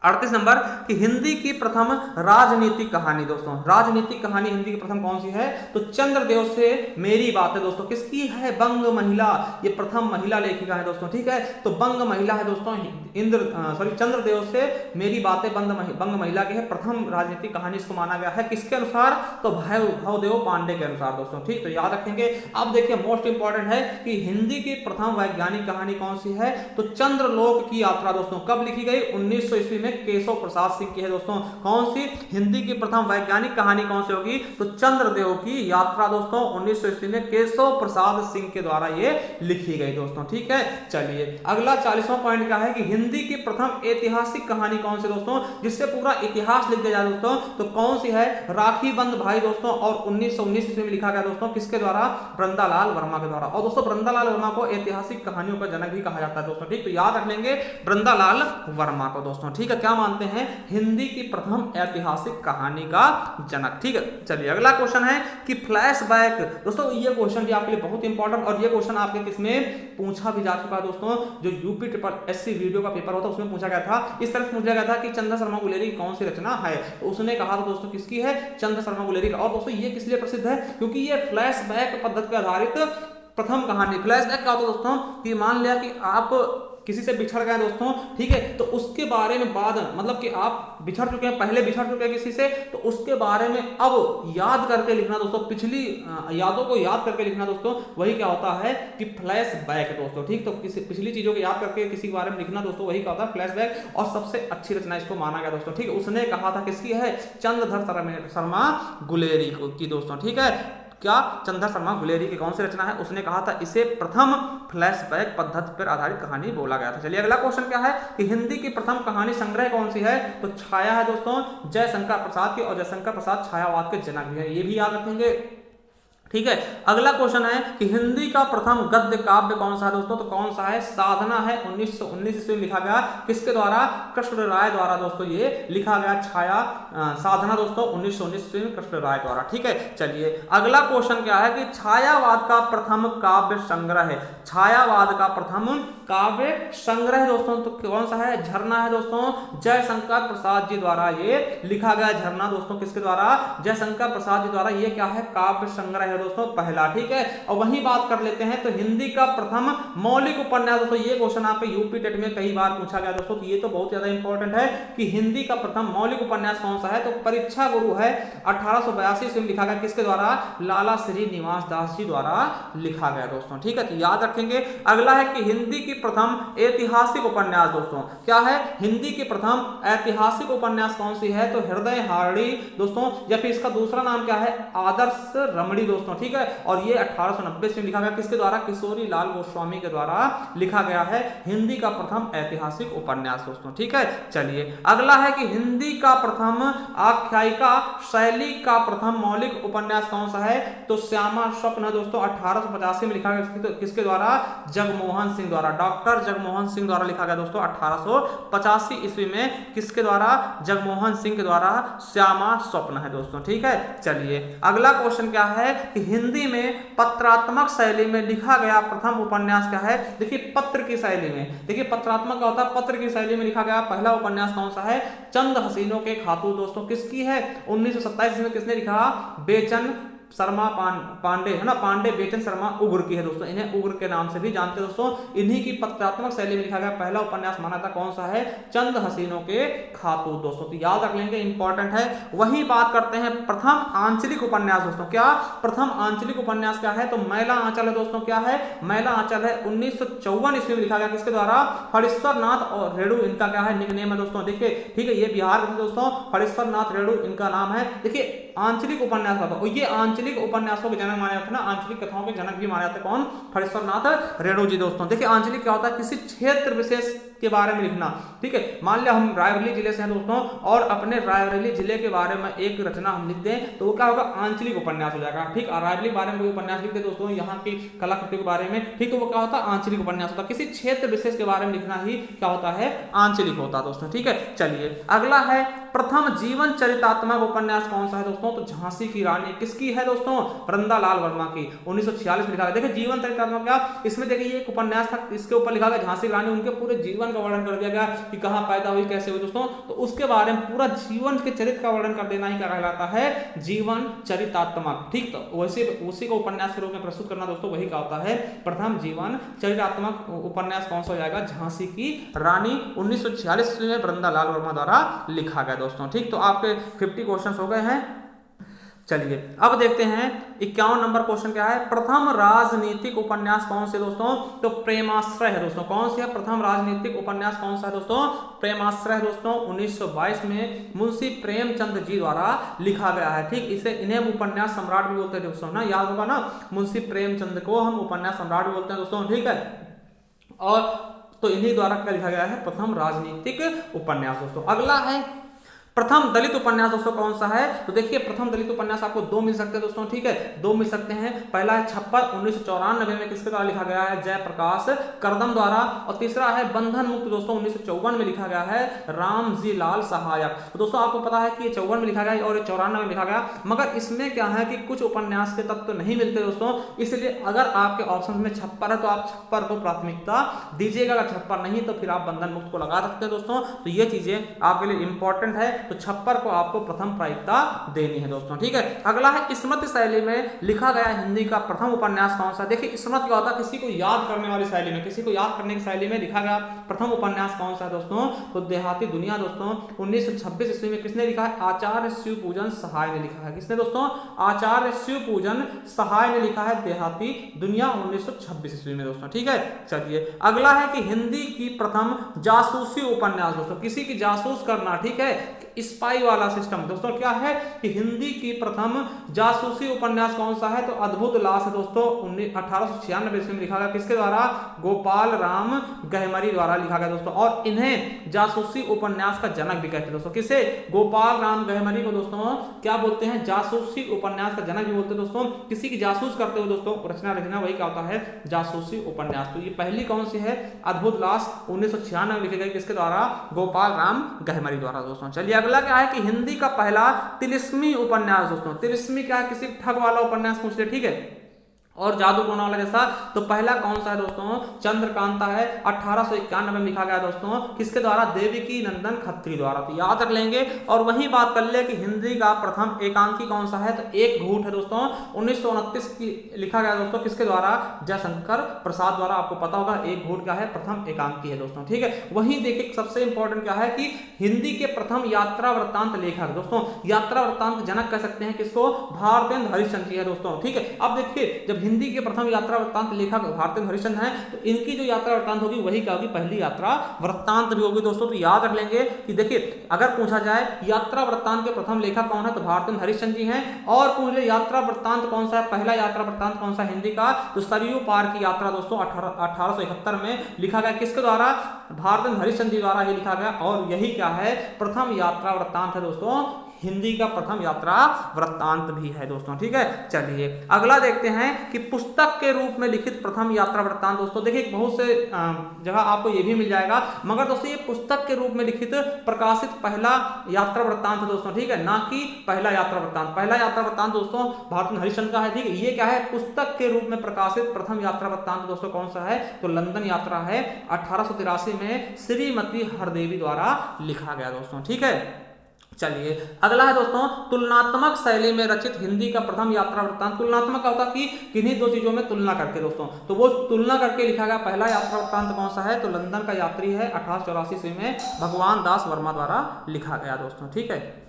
38 नंबर कि हिंदी की प्रथम राजनीतिक कहानी दोस्तों, राजनीतिक कहानी हिंदी की प्रथम कौन सी है? तो चंद्रदेव से मेरी बात है दोस्तों, किसकी है? बंग महिला, ये प्रथम महिला लेखिका है दोस्तों, ठीक है। तो बंग महिला है दोस्तों, चंद्रदेव से मेरी बातें बंग महिला की है, प्रथम राजनीतिक कहानी इसको माना गया है। किसके अनुसार? तो भवदेव पांडे के अनुसार दोस्तों, ठीक। तो याद रखेंगे। अब देखिए मोस्ट इंपॉर्टेंट है कि हिंदी की प्रथम वैज्ञानिक कहानी कौन सी है? तो चंद्रलोक की यात्रा दोस्तों, कब लिखी गई? 1900 ईस्वी में केशव प्रसाद सिंह की है दोस्तों। कौन सी हिंदी की प्रथम वैज्ञानिक कहानी कौन सी होगी? तो चंद्रदेव की यात्रा दोस्तों 1900 ईस्वी में केशव प्रसाद सिंह के द्वारा ये लिखी गई दोस्तों, ठीक है। चलिए अगला 40वां पॉइंट क्या है कि हिंदी की प्रथम ऐतिहासिक कहानी कौन सी दोस्तों, जिससे पूरा इतिहास लिख दिया जाए दोस्तों, तो कौन सी है? राखी बंद भाई दोस्तों, और 1919 ईस्वी में लिखा गया दोस्तों, किसके द्वारा? वृंदालाल वर्मा के द्वारा। और दोस्तों वृंदालाल वर्मा को ऐतिहासिक कहानियों का जनक भी कहा जाता है दोस्तों, ठीक। तो याद रख लेंगे वृंदालाल वर्मा को दोस्तों, ठीक है। क्या मानते हैं, हिंदी की प्रथम ऐतिहासिक कहानी का जनक। ठीक है, चलिए अगला क्वेश्चन है कि फ्लैशबैक। दोस्तों ये क्वेश्चन भी आपके लिए बहुत इंपॉर्टेंट, और ये क्वेश्चन आपके किसमें पूछा भी जा चुका है दोस्तों, जो यूपी ट्रिपल एससी वीडियो का पेपर होता है उसमें पूछा गया था। इस तरह से पूछा गया था कि चंदा शर्मा गुलेरी की कौन सी रचना है, तो उसने कहा था दोस्तों किसकी है, चंदा शर्मा गुलेरी का। और दोस्तों ये किस लिए प्रसिद्ध है, क्योंकि ये फ्लैशबैक पद्धति पर आधारित प्रथम कहानी। फ्लैशबैक क्या होता है दोस्तों, कि मान लिया कि आप किसी से बिछड़ गए दोस्तों, ठीक है, तो उसके बारे में बाद, मतलब कि आप बिछड़ चुके हैं, पहले बिछड़ चुके हैं किसी से, तो उसके बारे में अब याद करके लिखना दोस्तों, पिछली यादों को याद करके लिखना दोस्तों, वही क्या होता है कि फ्लैशबैक दोस्तों। ठीक, तो किसी पिछली चीजों को याद करके किसी के बारे में लिखना दोस्तों, वही क्या होता है फ्लैशबैक। और सबसे अच्छी रचना इसको माना गया दोस्तों। ठीक है, उसने कहा था किसकी है, चंद्रधर शर्मा गुलेरी की दोस्तों। ठीक है, क्या चंद्रधर शर्मा गुलेरी की कौन सी रचना है, उसने कहा था इसे प्रथम फ्लैशबैक पद्धति पर आधारित कहानी बोला गया था। चलिए अगला क्वेश्चन क्या है कि हिंदी की प्रथम कहानी संग्रह कौन सी है, तो छाया है दोस्तों, जयशंकर प्रसाद की। और जयशंकर प्रसाद छायावाद के जनक भी है, ये भी याद रखेंगे। ठीक है, अगला क्वेश्चन है कि हिंदी का प्रथम गद्य काव्य कौन सा है दोस्तों, तो कौन सा है, साधना है। 1919 ईस्वी में लिखा गया, किसके द्वारा, कृष्ण राय द्वारा दोस्तों ये लिखा गया। छाया साधना दोस्तों 1919 ईस्वी में कृष्ण राय द्वारा। ठीक है, चलिए अगला क्वेश्चन क्या है कि छायावाद का प्रथम काव्य संग्रह है। छायावाद का प्रथम काव्य संग्रह दोस्तों तो कौन सा है, झरना है दोस्तों, जयशंकर प्रसाद जी द्वारा ये लिखा गया। झरना दोस्तों किसके द्वारा, जयशंकर प्रसाद जी द्वारा। ये क्या है, काव्य संग्रह है दोस्तों पहला। ठीक है, और वही बात कर लेते हैं तो हिंदी का प्रथम मौलिक उपन्यास दोस्तों, ये क्वेश्चन आपके यूपी टेट में कई बार पूछा गया दोस्तों, तो ये तो बहुत ज्यादा इंपॉर्टेंट है कि हिंदी का प्रथम मौलिक उपन्यास कौन सा है, तो परीक्षा गुरु है। 1882 ईस्वी में लिखा गया, किसके द्वारा, लाला श्रीनिवास दास जी द्वारा लिखा गया दोस्तों। ठीक है, तो याद रखेंगे। अगला है कि हिंदी की प्रथम ऐतिहासिक उपन्यास दोस्तों क्या है, हिंदी की प्रथम ऐतिहासिक उपन्यास कौन सी है, तो हृदय हारणी दोस्तों, या फिर इसका दूसरा नाम क्या है, आदर्श रमणी दोस्तों। ठीक है, और ये 1890 में लिखा गया, किसके द्वारा, किशोरी लाल गोस्वामी के द्वारा लिखा गया है हिंदी का प्रथम ऐतिहासिक उपन्यास दोस्तों। ठीक है, चलिए अगला है कि हिंदी का प्रथम आख्यायिका शैली का प्रथम मौलिक उपन्यास कौन सा है, तो श्यामा स्वप्न दोस्तों 1885 में लिखा गया, किसके द्वारा, जगमोहन सिंह द्वारा। डॉक्टर जगमोहन सिंह द्वारा लिखा गया दोस्तों 1885 ईस्वी में, किसके द्वारा, जगमोहन सिंह के द्वारा श्यामा स्वप्न है दोस्तों। ठीक है, चलिए अगला क्वेश्चन क्या है कि हिंदी में पत्रात्मक शैली में लिखा गया प्रथम उपन्यास क्या है। देखिए पत्र की शैली में, देखिए पत्रात्मक क्या होता है, पत्र की शैली में लिखा गया पहला उपन्यास कौन सा है, चंद हसीनों के खातून दोस्तों। किसकी है, 1927 में किसने लिखा, बेचन शर्मा पांडे है ना, पांडे बेचन शर्मा उग्र की है दोस्तों, इन्हें उग्र के नाम से भी जानते हैं दोस्तों। इन्हीं की पत्रात्मक शैली में लिखा गया पहला उपन्यास माना था कौन सा है, चंद हसीनों के खातून दोस्तों, तो याद रख लेंगे, इंपॉर्टेंट है। वही बात करते हैं प्रथम आंचलिक उपन्यास दोस्तों, क्या प्रथम आंचलिक उपन्यास क्या है, तो मैला आंचल है दोस्तों। क्या है, मैला आंचल है, 1954 ईस्वी में लिखा गया, किसके द्वारा, फणीश्वर नाथ और रेणु, इनका क्या है, निकनेम है दोस्तों। देखिए ठीक है, ये बिहार के दोस्तों, फणीश्वर नाथ रेणु इनका नाम है। देखिए आंचलिक उपन्यास होता है, ये आंचलिक उपन्यासों के जनक माने जाते हैं ना, आंचलिक कथाओं के जनक भी माने जाते हैं कौन, फणीश्वर नाथ रेणु जी दोस्तों। देखिए आंचलिक क्या होता है, किसी क्षेत्र विशेष के बारे में लिखना। ठीक है, मान लिया हम रायबरेली जिले से हैं दोस्तों, और अपने रायबरेली जिले के बारे में एक रचना हम लिख दें, तो वो क्या होगा, आंचलिक उपन्यास हो जाएगा। ठीक, रायबरेली के बारे में कोई उपन्यास लिखते दोस्तों, यहाँ की कलाकृतियों के बारे में, ठीक, तो वो क्या होता है, आंचलिक उपन्यास होता है। किसी क्षेत्र विशेष के बारे में लिखना ही क्या होता है, आंचलिक होता है दोस्तों। ठीक है, चलिए अगला है प्रथम जीवन चरितात्मक उपन्यास कौन सा है दोस्तों, तो झांसी की रानी। किसकी है दोस्तों, वृंदालाल वर्मा की, 1946 में लिखा गया। देखिए जीवन चरितात्मक क्या, इसमें देखिए ये एक उपन्यास था, इसके ऊपर लिखा गया झांसी की रानी, उनके पूरे जीवन का वर्णन कर दिया गया कि कहां पैदा हुई, कैसे हुई दोस्तों, तो उसके बारे में पूरा जीवन के चरित्र का वर्णन कर देना ही क्या कहलाता है, जीवन चरितात्मक। ठीक, तो वैसे उसी को उपन्यास के रूप में प्रस्तुत करना दोस्तों, वही क्या होता है, प्रथम जीवन चरितात्मक उपन्यास कौन सा हो जाएगा, झांसी की रानी, 1946 में वृंदालाल वर्मा द्वारा लिखा गया दोस्तों। ठीक, तो आपके 50 क्वेश्चंस हो गए हैं। चलिए अब देखते हैं 51 नंबर क्वेश्चन क्या है, प्रथम राजनीतिक उपन्यास कौन से दोस्तों, तो प्रेमाश्रय है दोस्तों। कौन सी है प्रथम राजनीतिक उपन्यास, कौन सा है दोस्तों, प्रेमाश्रय दोस्तों, 1922 में मुंशी प्रेमचंद जी द्वारा लिखा गया है। ठीक, इसे इन्हें उपन्यास सम्राट भी बोलते हैं दोस्तों ना, याद होगा ना, मुंशी प्रेमचंद को हम उपन्यास सम्राट भी बोलते हैं दोस्तों। ठीक है, और तो इन्हीं द्वारा क्या लिखा गया है, प्रथम राजनीतिक उपन्यास दोस्तों। अगला है प्रथम दलित उपन्यास दोस्तों कौन सा है? तो देखिए प्रथम दलित उपन्यास आपको दो मिल सकते हैं दोस्तों, ठीक है, दो मिल सकते हैं। पहला है छप्पर 1994 में किसके द्वारा लिखा गया है? जयप्रकाश करदम द्वारा। और तीसरा है बंधन मुक्त दोस्तों 1954 में लिखा गया है रामजी लाल सहायक। तो दोस्तों आपको पता है कि ये 54 में लिखा गया और 94 में लिखा गया, मगर इसमें क्या है कि कुछ उपन्यास के तत्व नहीं मिलते दोस्तों, इसलिए अगर आपके ऑप्शन में छप्पर है तो आप छप्पर को प्राथमिकता दीजिएगा, अगर छप्पर नहीं तो फिर आप बंधन मुक्त को लगा सकते हैं दोस्तों। तो ये चीजें आपके लिए इंपॉर्टेंट है, तो छप्पर को आपको प्रथम प्राथमिकता देनी है दोस्तों, ठीक है। अगला है स्मृति शैली में लिखा गया हिंदी का प्रथम उपन्यास कौन सा? देखिए स्मृति क्या होता है? किसी को याद करने वाली शैली में, किसी को याद करने की शैली में लिखा गया प्रथम उपन्यास कौन सा है दोस्तों? तो देहाती दुनिया दोस्तों 1926 ईस्वी में किसने लिखा है? आचार्य शिवपूजन सहाय ने लिखा है। किसने दोस्तों? आचार्य शिवपूजन सहाय ने लिखा है देहाती दुनिया 1926 ईस्वी में दोस्तों, ठीक है। चलिए अगला है कि हिंदी की प्रथम जासूसी उपन्यास दोस्तों, किसी की जासूस करना, ठीक है, स्पाई वाला सिस्टम दोस्तों, क्या है कि हिंदी की प्रथम जासूसी उपन्यास कौन सा है? तो अद्भुत लाश है दोस्तों 1896 ईस्वी में लिखा गया। किसके द्वारा? गोपाल राम गहमरी द्वारा लिखा गया दोस्तों। और इन्हें जासूसी उपन्यास का जनक भी कहते हैं दोस्तों। किसे? गोपाल राम गहमरी को दोस्तों क्या बोलते हैं? जासूसी उपन्यास का जनक भी बोलते हैं दोस्तों। किसी की जासूस करते हुए दोस्तों रचना लिखना, वही क्या होता है? जासूसी उपन्यास। तो ये पहली कौन सी है? अद्भुत लाश 1996 में लिखी गई, किसके द्वारा? गोपाल राम गहमरी द्वारा दोस्तों। चलिए अगला क्या है कि हिंदी का पहला तिलिस्मी उपन्यास दोस्तों, तिलिस्मी क्या है? किसी ठग वाला उपन्यास पूछ ले, ठीक है, और जादू टोना वाला जैसा। तो पहला कौन सा है दोस्तों? चंद्रकांता है, 1891 में लिखा गया दोस्तों, किसके द्वारा? देवकी नंदन खत्री द्वारा। तो याद रख लेंगे। और वही बात कर ले कि हिंदी का प्रथम एकांकी कौन सा है? तो एक घूट है दोस्तों 1929 की लिखा गया दोस्तों, किसके द्वारा? जयशंकर प्रसाद द्वारा। आपको पता होगा एक घूट क्या है? प्रथम एकांकी है दोस्तों, ठीक है। वही देखिए सबसे इंपॉर्टेंट क्या है कि हिंदी के प्रथम यात्रा वृत्तांत लेखक दोस्तों, यात्रा वृत्तांत जनक कह सकते हैं किसको? भारतेंद्र हरिश्चंद्र जी है दोस्तों, ठीक है। अब देखिए जब हिंदी के प्रथम यात्रा वृत्तांत लेखक भारतेंद्र हरिश्चंद्र हैं, तो इनकी जो यात्रा वृत्तांत होगी वही क्या होगी? पहली यात्रा वृत्तांत भी होगी दोस्तों। तो याद रख लेंगे कि देखिए अगर पूछा जाए यात्रा वृत्तांत के प्रथम लेखक कौन है? तो भारतेंद्र हरिश्चंद्र जी हैं। और पूछ ले यात्रा वृत्तांत कौन सा है? पहला यात्रा वृत्तांत कौन सा हिंदी का? तो सरयू पार की यात्रा दोस्तों 1871 में लिखा गया, किसके द्वारा? भारतेंद्र हरिश्चंद्र जी द्वारा ये लिखा गया। और यही क्या है? प्रथम यात्रा वृत्तांत है दोस्तों, हिंदी का प्रथम यात्रा वृत्तांत भी है दोस्तों, ठीक है। चलिए अगला देखते हैं कि पुस्तक के रूप में लिखित प्रथम यात्रा वृत्तांत दोस्तों। देखिए बहुत से जगह आपको ये भी मिल जाएगा, मगर दोस्तों ये पुस्तक के रूप में लिखित प्रकाशित पहला यात्रा वृत्तांत है दोस्तों, ठीक है, ना कि पहला यात्रा वृत्तांत। पहला यात्रा वृत्तांत दोस्तों भारतेंद्र हरिश्चंद्र का है, ठीक है। ये क्या है? पुस्तक के रूप में प्रकाशित प्रथम यात्रा वृत्तांत दोस्तों कौन सा है? तो लंदन यात्रा है, 1883 में श्रीमती हरदेवी द्वारा लिखा गया दोस्तों, ठीक है। चलिए अगला है दोस्तों तुलनात्मक शैली में रचित हिंदी का प्रथम यात्रा वृत्तांत। तुलनात्मक का होता कि किन्हीं दो चीजों में तुलना करके दोस्तों, तो वो तुलना करके लिखा गया पहला यात्रा वृत्तांत कौन सा है? तो लंदन का यात्री है, 1884 में भगवान दास वर्मा द्वारा लिखा गया दोस्तों, ठीक है।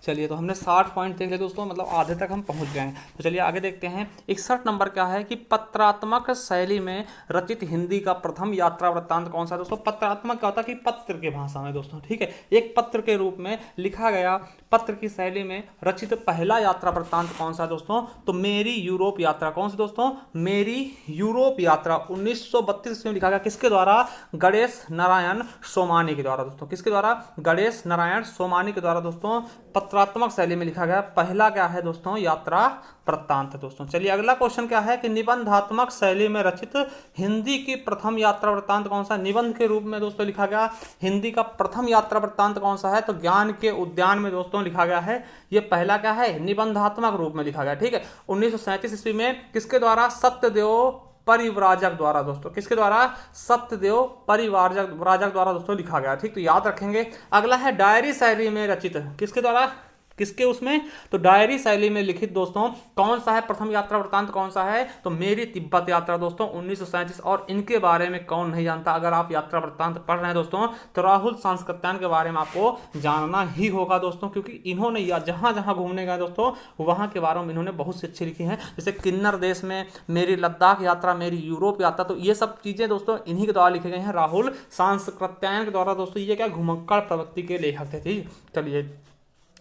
चलिए तो हमने 60 पॉइंट देख लिए दोस्तों, मतलब आधे तक हम पहुंच गए हैं। तो चलिए आगे देखते हैं। 61 नंबर क्या है कि पत्रात्मक शैली में रचित हिंदी का प्रथम यात्रा वृत्तांत कौन सा है दोस्तों? पत्रात्मक क्या होता है कि पत्र के भाषा में दोस्तों, ठीक है, एक पत्र के रूप में लिखा गया पत्र की शैली में रचित पहला यात्रा वृत्तांत कौन सा है दोस्तों? तो मेरी यूरोप यात्रा। कौन सी दोस्तों? मेरी यूरोप यात्रा 1932 में लिखा गया, किसके द्वारा? गणेश नारायण सोमानी के द्वारा दोस्तों। किसके द्वारा? गणेश नारायण सोमानी के द्वारा दोस्तों पत्रात्मक शैली में लिखा गया पहला क्या है दोस्तों? यात्रा वृत्तांत दोस्तों। चलिए अगला क्वेश्चन क्या है कि निबंधात्मक शैली में रचित हिंदी की प्रथम यात्रा वृत्तांत कौन सा? निबंध के रूप में दोस्तों लिखा गया हिंदी का प्रथम यात्रा वृत्तांत कौन सा है? तो ज्ञान के उद्यान में दोस्तों लिखा गया है। ये पहला क्या है? निबंधात्मक रूप में लिखा गया, ठीक है। 1937 ईस्वी में किसके द्वारा? सत्यदेव परिव्राजक द्वारा दोस्तों। किसके द्वारा? सत्यदेव परिव्राजक द्वारा दोस्तों लिखा गया, ठीक। तो याद रखेंगे। अगला है डायरी शैली में रचित, किसके द्वारा? किसके उसमें? तो डायरी शैली में लिखित दोस्तों कौन सा है प्रथम यात्रा वृत्तांत कौन सा है? तो मेरी तिब्बत यात्रा दोस्तों 1937। और इनके बारे में कौन नहीं जानता? अगर आप यात्रा वृत्तांत पढ़ रहे हैं दोस्तों तो राहुल सांस्कृत्यायन के बारे में आपको जानना ही होगा दोस्तों, क्योंकि इन्होंने जहां जहां घूमने गए दोस्तों वहां के बारे में इन्होंने बहुत सी अच्छी लिखी हैं, जैसे किन्नर देश में, मेरी लद्दाख यात्रा, मेरी यूरोप यात्रा। तो ये सब चीजें दोस्तों इन्हीं के द्वारा लिखे गए हैं, राहुल सांस्कृत्यायन के द्वारा दोस्तों। ये क्या घुमक्कड़ प्रवृत्ति के लेखक थे, ठीक। चलिए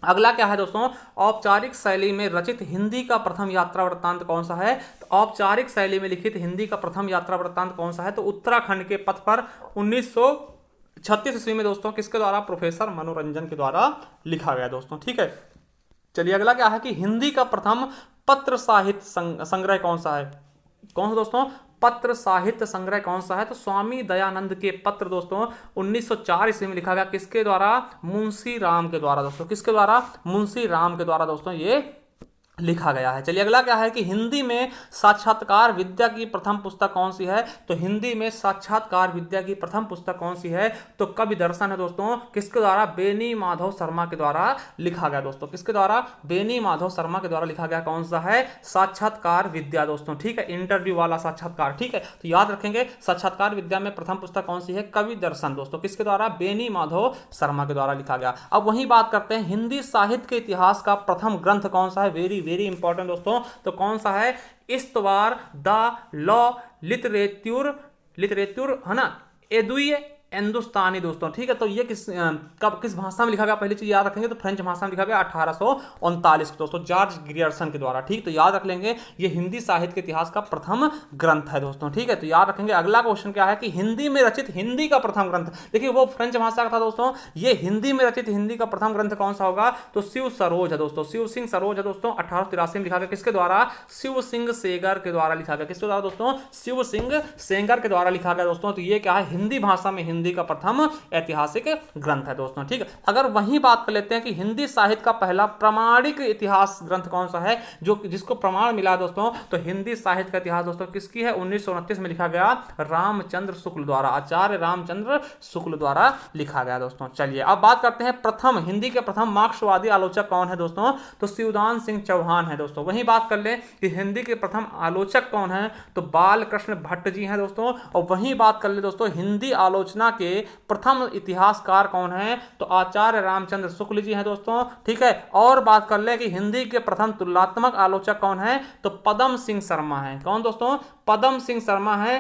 अगला क्या है दोस्तों? औपचारिक शैली में रचित हिंदी का प्रथम यात्रा वृत्तांत कौन सा है? तो औपचारिक शैली में लिखित हिंदी का प्रथम यात्रा वृत्तांत कौन सा है? तो उत्तराखंड के पथ पर 36 ईस्वी में दोस्तों किसके द्वारा? प्रोफेसर मनोरंजन के द्वारा लिखा गया दोस्तों। ठीक है, चलिए अगला क्या है कि हिंदी का प्रथम पत्र साहित्य संग्रह कौन सा है? कौन सा दोस्तों? पत्र साहित्य संग्रह कौन सा है? तो स्वामी दयानंद के पत्र दोस्तों 1904 ईस्वी में लिखा गया। किसके द्वारा? मुंशी राम के द्वारा दोस्तों। किसके द्वारा? मुंशी राम के द्वारा दोस्तों ये लिखा गया है। चलिए अगला क्या है कि हिंदी में साक्षात्कार विद्या की प्रथम पुस्तक कौन सी है? तो हिंदी में साक्षात्कार विद्या की प्रथम पुस्तक कौन सी है? तो कवि दर्शन है दोस्तों। किसके द्वारा? बेनी माधव शर्मा के द्वारा लिखा गया दोस्तों। किसके द्वारा? बेनी माधव शर्मा के द्वारा लिखा गया। कौन सा है? साक्षात्कार विद्या दोस्तों। ठीक है, इंटरव्यू वाला साक्षात्कार। ठीक है, तो याद रखेंगे साक्षात्कार विद्या में प्रथम पुस्तक कौन सी है? कवि दर्शन दोस्तों। किसके द्वारा? बेनी माधव शर्मा के द्वारा लिखा गया। अब वही बात करते हैं, हिंदी साहित्य के इतिहास का प्रथम ग्रंथ कौन सा है? वेरी इंपॉर्टेंट दोस्तों। तो कौन सा है? इस्तवार द लॉ लिटरेचर है ना, एदुई हिंदुस्तानी दोस्तों। ठीक है, तो ये किस भाषा में लिखा गया? पहली चीज याद रखेंगे, तो फ्रेंच भाषा में लिखा गया 1839 दोस्तों, जॉर्ज ग्रियर्सन के द्वारा। ठीक, तो याद रख लेंगे ये हिंदी साहित्य के इतिहास का प्रथम ग्रंथ है दोस्तों। ठीक है, तो याद रखेंगे। अगला क्वेश्चन क्या है कि हिंदी में रचित हिंदी का प्रथम ग्रंथ, देखिए वो फ्रेंच भाषा का था दोस्तों, ये हिंदी में रचित हिंदी का प्रथम ग्रंथ कौन सा होगा? तो शिव सरोज है दोस्तों। शिव सिंह सरोज है दोस्तों, 1883 में लिखा गया। किसके द्वारा? शिव सिंह सेंगर के द्वारा लिखा गया। किसके द्वारा दोस्तों? शिव सिंह सेंगर के द्वारा लिखा गया दोस्तों। तो ये क्या है? हिंदी भाषा में हिंदी का प्रथम ऐतिहासिक ग्रंथ है दोस्तों। ठीक है, अगर वही बात कर लेते हैं कि हिंदी साहित्य का पहला प्रमाणिक इतिहास ग्रंथ कौन सा है, जो जिसको प्रमाण मिला दोस्तों, तो हिंदी साहित्य का इतिहास दोस्तों किसकी है? 1929 में लिखा गया, रामचंद्र शुक्ल द्वारा, आचार्य रामचंद्र शुक्ल द्वारा लिखा गया दोस्तों। चलिए अब बात करते हैं प्रथम हिंदी के प्रथम मार्क्सवादी आलोचक कौन है दोस्तों? तो शिवदान सिंह चौहान है दोस्तों। वही बात कर ले कि हिंदी के प्रथम आलोचक कौन है? तो बाल कृष्ण भट्ट जी हैं दोस्तों। और वही बात कर ले दोस्तों, हिंदी आलोचना के प्रथम इतिहासकार कौन है? तो आचार्य रामचंद्र शुक्ल जी हैं दोस्तों। ठीक है, और बात कर ले कि हिंदी के प्रथम तुलनात्मक आलोचक कौन है? तो पदम सिंह शर्मा है। कौन दोस्तों? पदम सिंह शर्मा है।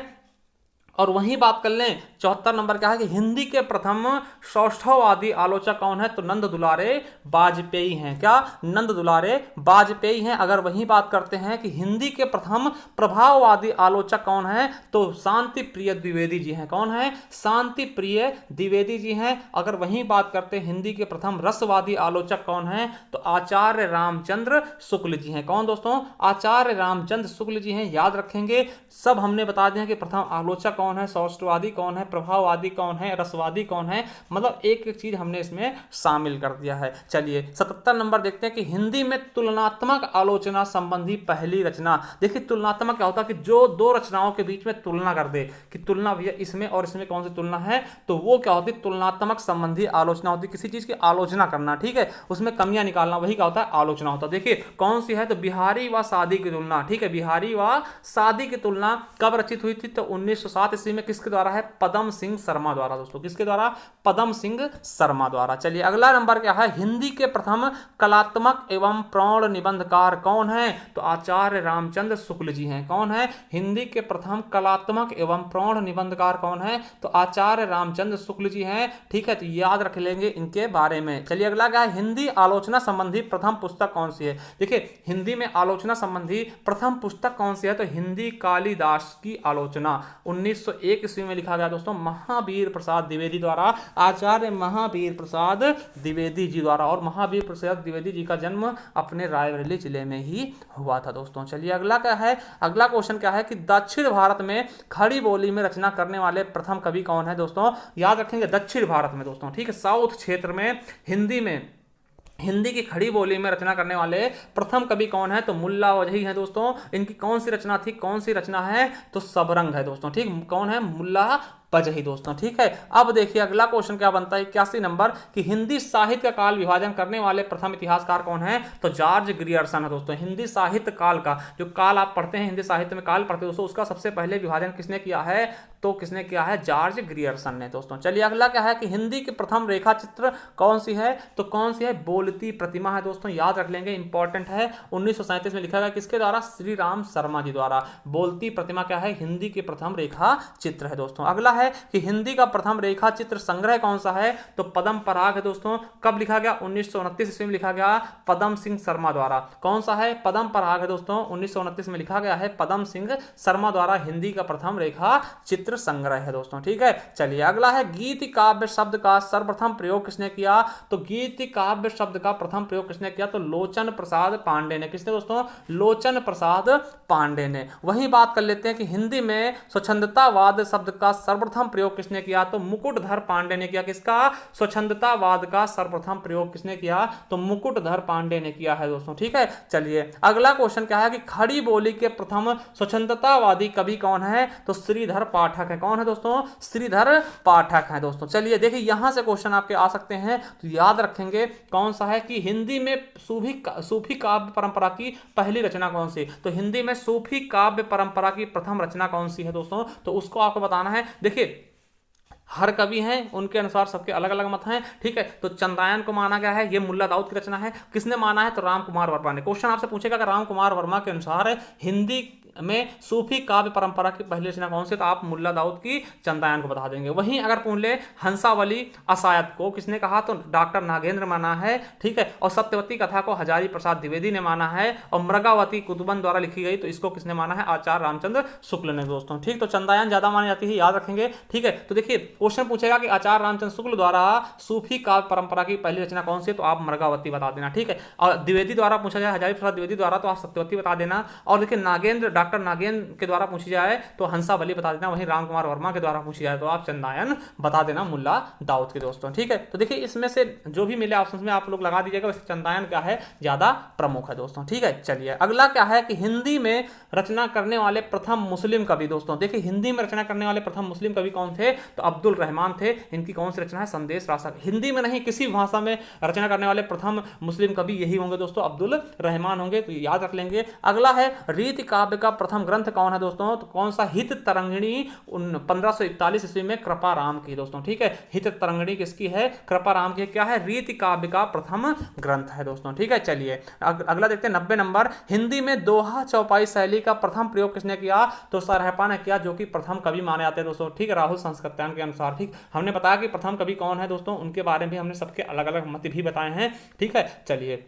और वहीं बात कर लें 74 नंबर क्या है कि हिंदी के प्रथम सौष्ठववादी आलोचक कौन है? तो नंद दुलारे वाजपेयी हैं। क्या? नंद दुलारे वाजपेयी हैं। अगर वहीं बात करते हैं कि हिंदी के प्रथम प्रभाववादी आलोचक कौन है? तो शांति प्रिय द्विवेदी जी हैं। कौन है? शांति प्रिय द्विवेदी जी हैं। अगर वहीं बात करते हैं हिंदी के प्रथम रसवादी आलोचक कौन है? तो आचार्य रामचंद्र शुक्ल जी हैं। कौन दोस्तों? आचार्य रामचंद्र शुक्ल जी हैं। याद रखेंगे, सब हमने बता दिया कि प्रथम आलोचक कौन है, सौष्ठवादी कौन है, प्रभाववादी कौन है, रसवादी कौन है, मतलब एक एक चीज हमने इसमें शामिल कर दिया है। चलिए 77 नंबर देखते हैं कि हिंदी में तुलनात्मक आलोचना संबंधी पहली रचना। देखिए तुलनात्मक क्या होता है कि जो दो रचनाओं के बीच में तुलना कर दे कि तुलना भैया इसमें और इसमें कौन सी तुलना है, तो वो क्या होती है? तुलनात्मक संबंधी आलोचना होती है। किसी चीज की आलोचना करना, ठीक है, उसमें कमियां निकालना, वही क्या होता है? आलोचना होता है। देखिए कौन सी है? तो बिहारी व सादी की तुलना। ठीक है, बिहारी व सादी की तुलना कब रचित हुई थी? तो 1907 ईस्वी में। किसके द्वारा है? पदम सिंह शर्मा द्वारा दोस्तों। किसके द्वारा? पदम सिंह शर्मा द्वारा। चलिए अगला नंबर क्या है? हिंदी के प्रथम कलात्मक एवं प्रौढ़ निबंधकार कौन है? तो आचार्य रामचंद्र शुक्ल जी हैं। कौन है? हिंदी के प्रथम कलात्मक एवं प्रौढ़ निबंधकार कौन है? तो आचार्य रामचंद्र शुक्ल जी हैं। ठीक है, तो याद रख लेंगे इनके बारे में। चलिए अगला क्या है? हिंदी आलोचना संबंधी प्रथम पुस्तक कौन सी है? देखिए हिंदी में आलोचना संबंधी प्रथम पुस्तक कौन सी है? तो हिंदी कालिदास की आलोचना 1901 ईस्वी में लिखा गया दोस्तों, महावीर प्रसाद द्विवेदी द्वारा, आचार्य महावीर प्रसाद द्विवेदी जी द्वारा। और महावीर प्रसाद द्विवेदी जी का जन्म अपने रायबरेली जिले में ही हुआ था दोस्तों। चलिए अगला क्या है? अगला क्वेश्चन क्या है कि दक्षिण भारत में खड़ी बोली में रचना करने वाले प्रथम कवि कौन है दोस्तों? याद रखेंगे दक्षिण भारत में दोस्तों, ठीक है, साउथ क्षेत्र में हिंदी की खड़ी बोली में रचना करने वाले प्रथम कवि कौन है? तो मुल्ला वजही है दोस्तों। इनकी कौन सी रचना थी? कौन सी रचना है? तो सबरंग है दोस्तों। ठीक, कौन है? मुल्ला वजही दोस्तों। ठीक है, अब देखिए अगला क्वेश्चन क्या बनता है 81 नंबर कि हिंदी साहित्य का काल विभाजन करने वाले प्रथम इतिहासकार कौन है? तो जॉर्ज ग्रियर्सन है दोस्तों। हिंदी साहित्य काल का जो काल आप पढ़ते हैं, हिंदी साहित्य में काल पढ़ते हैं दोस्तों, उसका सबसे पहले विभाजन किसने किया है? तो किसने किया है? जॉर्ज ग्रियर्सन ने दोस्तों। चलिए अगला क्या है कि हिंदी की प्रथम रेखा चित्र कौन सी है? तो कौन सी है? बोलती प्रतिमा है दोस्तों। याद रख लेंगे, इंपॉर्टेंट है। 1937 में लिखा गया। किसके द्वारा? श्री राम शर्मा जी द्वारा। बोलती प्रतिमा क्या है? हिंदी की प्रथम रेखा चित्र है दोस्तों। अगला है कि हिंदी का प्रथम रेखा चित्र संग्रह कौन सा है, तो पद्म पराग है दोस्तों। कब लिखा गया, 1929 ईस्वी में लिखा गया पद्म सिंह शर्मा द्वारा। कौन सा है, पद्म पराग है दोस्तों, 1929 में लिखा गया है पद्म सिंह शर्मा द्वारा हिंदी का प्रथम रेखा चित्र संग्रह है दोस्तों। ठीक है, चलिए अगला है गीति काव्य शब्द का सर्वप्रथम प्रयोग किसने किया, तो गीति काव्य शब्द का प्रथम प्रयोग किसने किया, तो लोचन प्रसाद पांडे ने। किसने दोस्तों, लोचन प्रसाद पांडे ने। वही बात कर लेते हैं कि हिंदी में स्वच्छंदतावाद शब्द का सर्वप्रथम प्रयोग किसने किया, तो मुकुटधर पांडे ने किया। किसका, स्वच्छंदतावाद का सर्वप्रथम प्रयोग किसने किया, तो मुकुटधर पांडे ने किया है दोस्तों। ठीक है, चलिए अगला क्वेश्चन क्या है कि खड़ी बोली के प्रथम स्वच्छंदतावादी कवि कौन है, तो श्रीधर पाठक है। कौन है दोस्तों, श्रीधर पाठक है दोस्तों। चलिए देखिए यहां से क्वेश्चन आपके आ सकते हैं, तो याद रखेंगे कौन सा है कि हिंदी में सूफी काव्य परंपरा की पहली रचना कौन सी, तो हिंदी में सूफी काव्य परंपरा की प्रथम रचना कौन सी है दोस्तों, तो उसको आपको बताना है। देखिए हर कवि हैं, उनके अनुसार सबके अलग अलग मत हैं। ठीक है, तो चंद्रायन को माना गया है, ये मुल्ला दाऊद की रचना है। किसने माना है, तो राम कुमार वर्मा ने। क्वेश्चन आपसे पूछेगा कि राम कुमार वर्मा के अनुसार हिंदी में सूफी काव्य परंपरा की पहली रचना कौन सी, तो आप मुल्ला दाऊद की चंद्रायन को बता देंगे। वहीं अगर पूछ ले हंसावली असायत को किसने कहा, तो डॉक्टर नागेंद्र माना है। ठीक है, और सत्यवती कथा को हजारी प्रसाद द्विवेदी ने माना है, और मृगावती कुतुबन द्वारा लिखी गई तो इसको किसने माना है, आचार्य रामचंद्र शुक्ल ने दोस्तों। ठीक, तो चंद्रायन ज्यादा मानी जाती है, याद रखेंगे। ठीक है, तो देखिए क्वेश्चन पूछेगा कि आचार्य रामचंद्र शुक्ल द्वारा सूफी काव्य परंपरा की पहली रचना कौन सी है, तो आप मृगावती बता देना। ठीक है, और द्विवेदी द्वारा पूछा जाए हजारी प्रसाद द्विवेदी द्वारा, तो आप सत्यवती बता देना। और देखिए नागेंद्र, डॉक्टर नागेंद्र के द्वारा पूछी जाए तो हंसावली बता देना। वहीं राम कुमार वर्मा के द्वारा पूछी जाए तो आप चंद्रायन बता देना, मुल्ला दाऊद के दोस्तों। ठीक है, तो देखिए इसमें से जो भी मिले ऑप्शन में आप लोग लगा दीजिएगा, वैसे चंद्रायन क्या है, ज्यादा प्रमुख है दोस्तों। ठीक है, चलिए अगला क्या है कि हिंदी में रचना करने वाले प्रथम मुस्लिम कवि दोस्तों। देखिए हिंदी में रचना करने वाले प्रथम मुस्लिम कवि कौन थे, तो अब्दुल रहमान थे। इनकी कौन सी रचना है, संदेश रासक। हिंदी में नहीं, किसी भाषा में रचना करने वाले प्रथम मुस्लिम कवि यही होंगे दोस्तों, अब्दुल रहमान होंगे, तो याद रख लेंगे। अगला है रीति काव्य का प्रथम ग्रंथ कौन है दोस्तों, तो कौन सा, हित तरंगिणी 1541 ईस्वी में कृपाराम की दोस्तों। ठीक है, हित तरंगिणी किसकी है, कृपाराम की। क्या है, रीति काव्य का प्रथम ग्रंथ है दोस्तों। ठीक है, चलिए अगला देखते हैं 90 नंबर। हिंदी में दोहा चौपाई शैली का प्रथम प्रयोग किसने किया, तो सरहपा ने किया, जो कि प्रथम कवि माने जाते हैं दोस्तों। ठीक है, राहुल संस्कृत्यायन के अनुसार। ठीक, हमने बताया कि प्रथम कवि कौन है दोस्तों, उनके बारे में हमने सबके अलग अलग मत भी बताए हैं। ठीक है, चलिए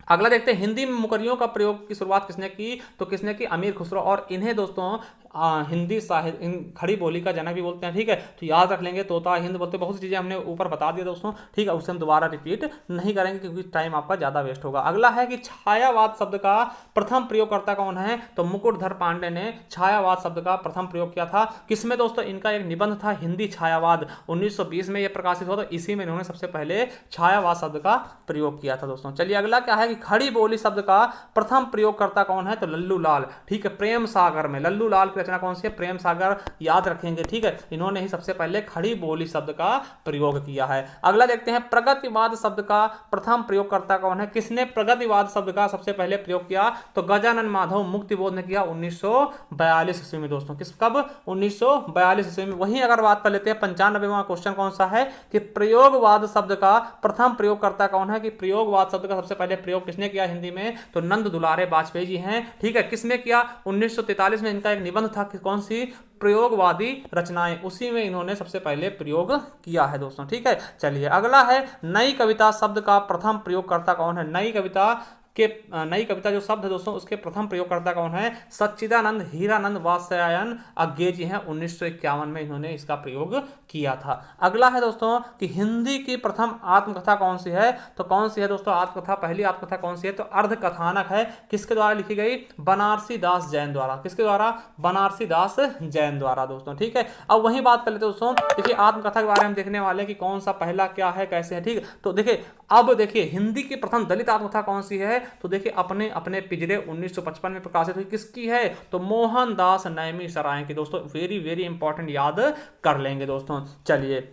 अगला देखते हैं हिंदी में मुकरियों का प्रयोग की शुरुआत किसने की, तो किसने की, अमीर खुसरो। और इन्हें दोस्तों हिंदी साहित्य खड़ी बोली का जनक भी बोलते हैं। ठीक है, तो याद रख लेंगे, तोता हिंद बोलते हैं। बहुत सी चीजें हमने ऊपर बता दिया दोस्तों। ठीक है, उसे हम दोबारा रिपीट नहीं करेंगे क्योंकि टाइम आपका ज्यादा वेस्ट होगा। अगला है कि छायावाद शब्द का प्रथम प्रयोगकर्ता कौन है, तो मुकुटधर पांडे ने छायावाद शब्द का प्रथम प्रयोग किया था। किसमें दोस्तों, इनका एक निबंध था हिंदी छायावाद, 1920 में यह प्रकाशित हुआ, तो इसी में इन्होंने सबसे पहले छायावाद शब्द का प्रयोग किया था दोस्तों। चलिए अगला क्या है कि खड़ी बोली शब्द का प्रथम प्रयोगकर्ता कौन है, तो लल्लू लाल। ठीक है, प्रेम सागर में लल्लू लाल की रचना कौन सी है, प्रेम सागर, याद रखेंगे। ठीक है, इन्होंने ही सबसे पहले खड़ी बोली शब्द का प्रयोग किया है। अगला देखते हैं प्रगतिवाद शब्द का प्रथम प्रयोगकर्ता कौन है, किसने प्रगतिवाद शब्द का सबसे पहले प्रयोग किया, तो गजानन माधव मुक्तिबोध ने किया 1942 ईस्वी में दोस्तों। किस कब, 1942 ईस्वी में। वहीं अगर बात कर लेते हैं 95वां क्वेश्चन कौन सा है कि प्रयोगवाद शब्द का प्रथम प्रयोगकर्ता कौन है, कि प्रयोगवाद शब्द का सबसे पहले प्रयोग किसने किया हिंदी में, तो नंद दुलारे वाजपेयी जी हैं। ठीक है, किसने किया, 1943 में इनका एक निबंध था, कौन सी, प्रयोगवादी रचनाएं, उसी में इन्होंने सबसे पहले प्रयोग किया है दोस्तों। ठीक है, चलिए अगला है नई कविता शब्द का प्रथम प्रयोगकर्ता कौन है। नई कविता जो शब्द है दोस्तों, उसके प्रथम प्रयोगकर्ता कौन है, सच्चिदानंद हीरानंद वात्स्यायन अज्ञे जी हैं। 1951 में इन्होंने इसका प्रयोग किया था। अगला है दोस्तों कि हिंदी की प्रथम आत्मकथा कौन सी है, तो कौन सी है दोस्तों आत्मकथा, पहली आत्मकथा कौन सी है, तो अर्धकथानक है। किसके द्वारा लिखी गई, बनारसी दास जैन द्वारा। किसके द्वारा, बनारसी दास जैन द्वारा दोस्तों। ठीक है, अब वही बात कर लेते हैं दोस्तों। देखिए आत्मकथा के बारे में हम देखने वाले कि कौन सा पहला क्या है, कैसे है। ठीक है, तो देखिए अब देखिए हिंदी की प्रथम दलित आत्मकथा कौन सी है, तो देखिए अपने अपने पिंजरे 1955 में प्रकाशित हुई। किसकी है, तो मोहनदास नैमिषारण्य की दोस्तों। वेरी वेरी इंपॉर्टेंट, याद कर लेंगे दोस्तों। चलिए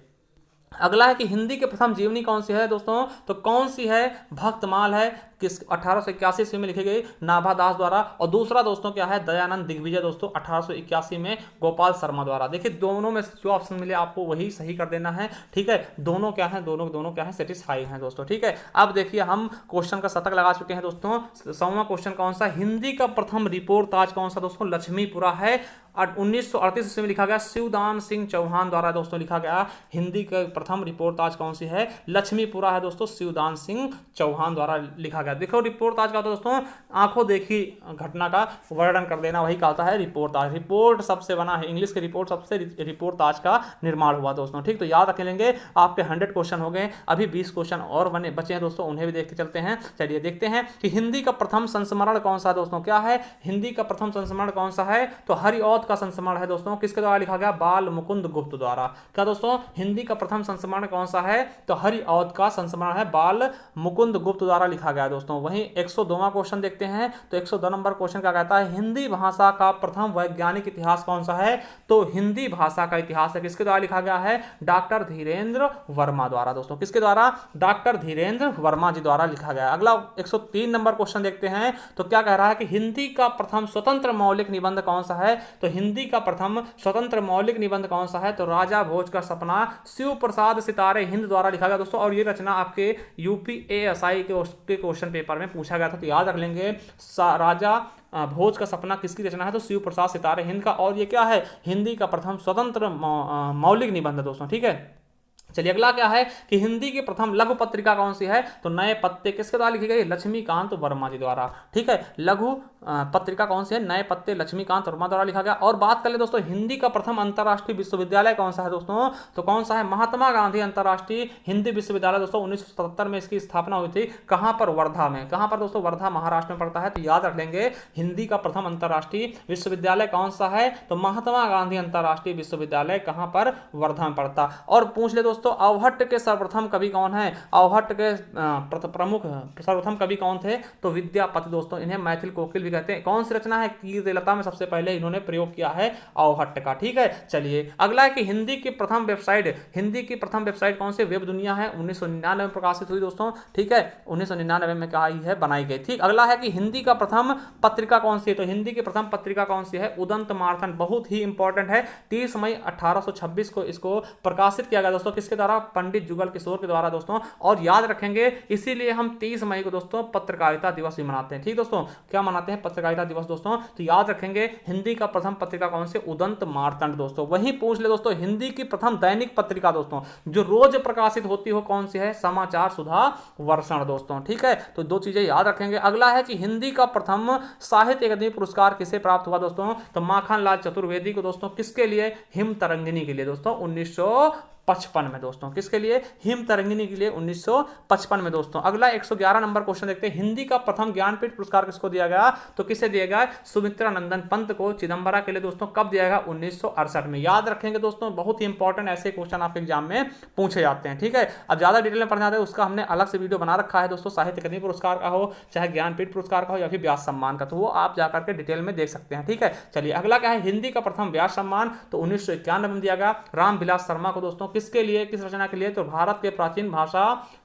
अगला है कि हिंदी के प्रथम जीवनी कौन सी है दोस्तों, तो कौन सी है, भक्तमाल है। किस 1881 ईस्वी में लिखी गई नाभा दास द्वारा। और दूसरा दोस्तों क्या है, दयानंद दिग्विजय दोस्तों 1881 में गोपाल शर्मा द्वारा। देखिए दोनों में जो ऑप्शन मिले आपको वही सही कर देना है। ठीक है, दोनों क्या है, दोनों क्या है, सेटिस्फाई हैं दोस्तों। ठीक है, अब देखिए हम क्वेश्चन का शतक लगा चुके हैं दोस्तों। 100वां क्वेश्चन कौन सा, हिंदी का प्रथम रिपोर्ट ताज कौन सा दोस्तों, लक्ष्मीपुरा है। 1938 ईस्वी में लिखा गया, शिवदान सिंह चौहान द्वारा दोस्तों लिखा गया। हिंदी का प्रथम रिपोर्ट आज कौन सी है? लक्ष्मीपुरा है दोस्तों, शिवदान सिंह चौहान द्वारा लिखा गया। देखो रिपोर्ट आज का होता है दोस्तों, आंखों देखी घटना का वर्णन कर देना, वही कहता है रिपोर्ट आज। रिपोर्ट सबसे बना है, इंग्लिश के रिपोर्ट सबसे रिपोर्ट आज का निर्माण हुआ दोस्तों। ठीक, तो याद रख लेंगे। आपके 100 क्वेश्चन हो गए, अभी 20 क्वेश्चन और बचे हैं दोस्तों, उन्हें भी देखते चलते हैं। चलिए देखते हैं कि हिंदी का प्रथम संस्मरण कौन सा दोस्तों, क्या है हिंदी का प्रथम संस्मरण कौन सा है? तो हरिऔध का संस्मरण है दोस्तों। किसके द्वारा लिखा गया? बाल मुकुंद गुप्त द्वारा। क्या दोस्तों, हिंदी का प्रथम संस्मरण कौन सा है? तो हरिऔध का संस्मरण है, बाल मुकुंद गुप्त द्वारा लिखा गया दोस्तों। वहीं 102वां क्वेश्चन देखते हैं, तो 102 नंबर क्वेश्चन क्या कहता है? हिंदी भाषा का प्रथम वैज्ञानिक इतिहास कौन सा है? तो हिंदी भाषा का इतिहास है, किसके द्वारा लिखा गया है? डॉक्टर धीरेन्द्र वर्मा द्वारा दोस्तों। किसके द्वारा? डॉक्टर धीरेन्द्र वर्मा जी द्वारा लिखा गया। अगला 103 नंबर क्वेश्चन देखते हैं, तो क्या कह रहा है कि हिंदी का प्रथम स्वतंत्र मौलिक निबंध कौन सा है? तो हिंदी का प्रथम स्वतंत्र मौलिक निबंध कौन सा है? तो राजा भोज का सपना शिव प्रसाद सितारे हिंद द्वारा लिखा गया दोस्तों। और ये रचना आपके यूपीएएसआई के क्वेश्चन पेपर में पूछा गया था, तो याद रख लेंगे। राजा भोज का सपना किसकी रचना है? तो शिव प्रसाद सितारे हिंद का। और ये क्या है? हिंदी का प्रथम स्वतंत्र मौलिक निबंध दोस्तों। ठीक है, चलिए अगला क्या है कि हिंदी की प्रथम लघु पत्रिका कौन सी है? तो नए पत्ते किसके द्वारा लिखी गई? लक्ष्मीकांत वर्मा जी द्वारा। ठीक है, लघु पत्रिका कौन सी है? नए पत्ते, लक्ष्मीकांत वर्मा द्वारा लिखा गया। और बात कर ले दोस्तों, हिंदी का प्रथम अंतर्राष्ट्रीय विश्वविद्यालय कौन सा है दोस्तों? तो कौन सा है? महात्मा गांधी अंतर्राष्ट्रीय हिंदी विश्वविद्यालय दोस्तों। 1977 में इसकी स्थापना हुई थी। कहां पर? वर्धा में। कहां पर दोस्तों? वर्धा महाराष्ट्र में पड़ता है। तो याद रख लेंगे, हिंदी का प्रथम अंतर्राष्ट्रीय विश्वविद्यालय कौन सा है? तो महात्मा गांधी अंतर्राष्ट्रीय विश्वविद्यालय कहां पर? वर्धा में पड़ता। और पूछ ले दोस्तों, अवहट्ट के सर्वप्रथम कवि कौन है? अवहट्ट के प्रमुख सर्वप्रथम कवि कौन थे? तो विद्यापति दोस्तों। इन्हें मैथिल कोकिल भी कहते हैं। कौन सी रचना है? कीर्तिलता में सबसे पहले इन्होंने प्रयोग किया है अवहट्ट का। ठीक है, चलिए अगला है कि हिंदी की प्रथम वेबसाइट कौन सी? वेब दुनिया है, 1999 में प्रकाशित हुई दोस्तों। ठीक है, 1999 में क्या है? बनाई गई थी। अगला है कि हिंदी का प्रथम पत्रिका कौन सी है? तो हिंदी की प्रथम पत्रिका कौन सी है? उदंत मार्तंड। बहुत ही इंपॉर्टेंट है, 30 मई 1826 को इसको प्रकाशित किया गया दोस्तों। किसके द्वारा? पंडित जुगल किशोर के द्वारा दोस्तों। और याद रखेंगे, इसीलिए हम 30 मई को दोस्तों पत्रकारिता दिवस भी मनाते हैं। ठीक दोस्तों, क्या मनाते हैं? पत्रकारिता दिवस दोस्तों। तो याद रखेंगे, हिंदी का प्रथम पत्रिका कौन सी? उदंत मार्तंड दोस्तों। वहीं पूछ ले दोस्तों, हिंदी की प्रथम दैनिक पत्रिका दोस्तों जो रोज प्रकाशित होती हो कौन सी है? समाचार सुधा वर्षण दोस्तों। ठीक है, तो दो चीजें याद रखेंगे। अगला है कि हिंदी का प्रथम साहित्य अकादमी पुरस्कार किसे प्राप्त हुआ दोस्तों? तो माखन लाल चतुर्वेदी को दोस्तों। किसके लिए? हिम तरंगिणी के लिए दोस्तों, 1955 में दोस्तों। किसके लिए? हिम तरंगिणी के लिए 1955 में दोस्तों। अगला 111 नंबर क्वेश्चन देखते हैं, हिंदी का प्रथम ज्ञानपीठ पुरस्कार किसको दिया गया? तो किसे दिया गया? सुमित्रा नंदन पंत को, चिदम्बरा के लिए दोस्तों। कब दिया गया? 1968 में। याद रखेंगे दोस्तों, बहुत ही इंपॉर्टेंट ऐसे क्वेश्चन आपके एग्जाम में पूछे जाते हैं। ठीक है, अब ज्यादा डिटेल में पढ़ना है उसका हमने अलग से वीडियो बना रखा है दोस्तों, साहित्य अकादमी पुरस्कार का हो, चाहे ज्ञानपीठ पुरस्कार का हो, या फिर व्यास सम्मान का, तो वो आप जाकर के डिटेल में देख सकते हैं। ठीक है, चलिए अगला क्या है? हिंदी का प्रथम व्यास सम्मान तो 1991 में दिया गया रामविलास शर्मा को दोस्तों। किसके लिए? किस रचना के लिए? तो भारत के प्राचीन भाषा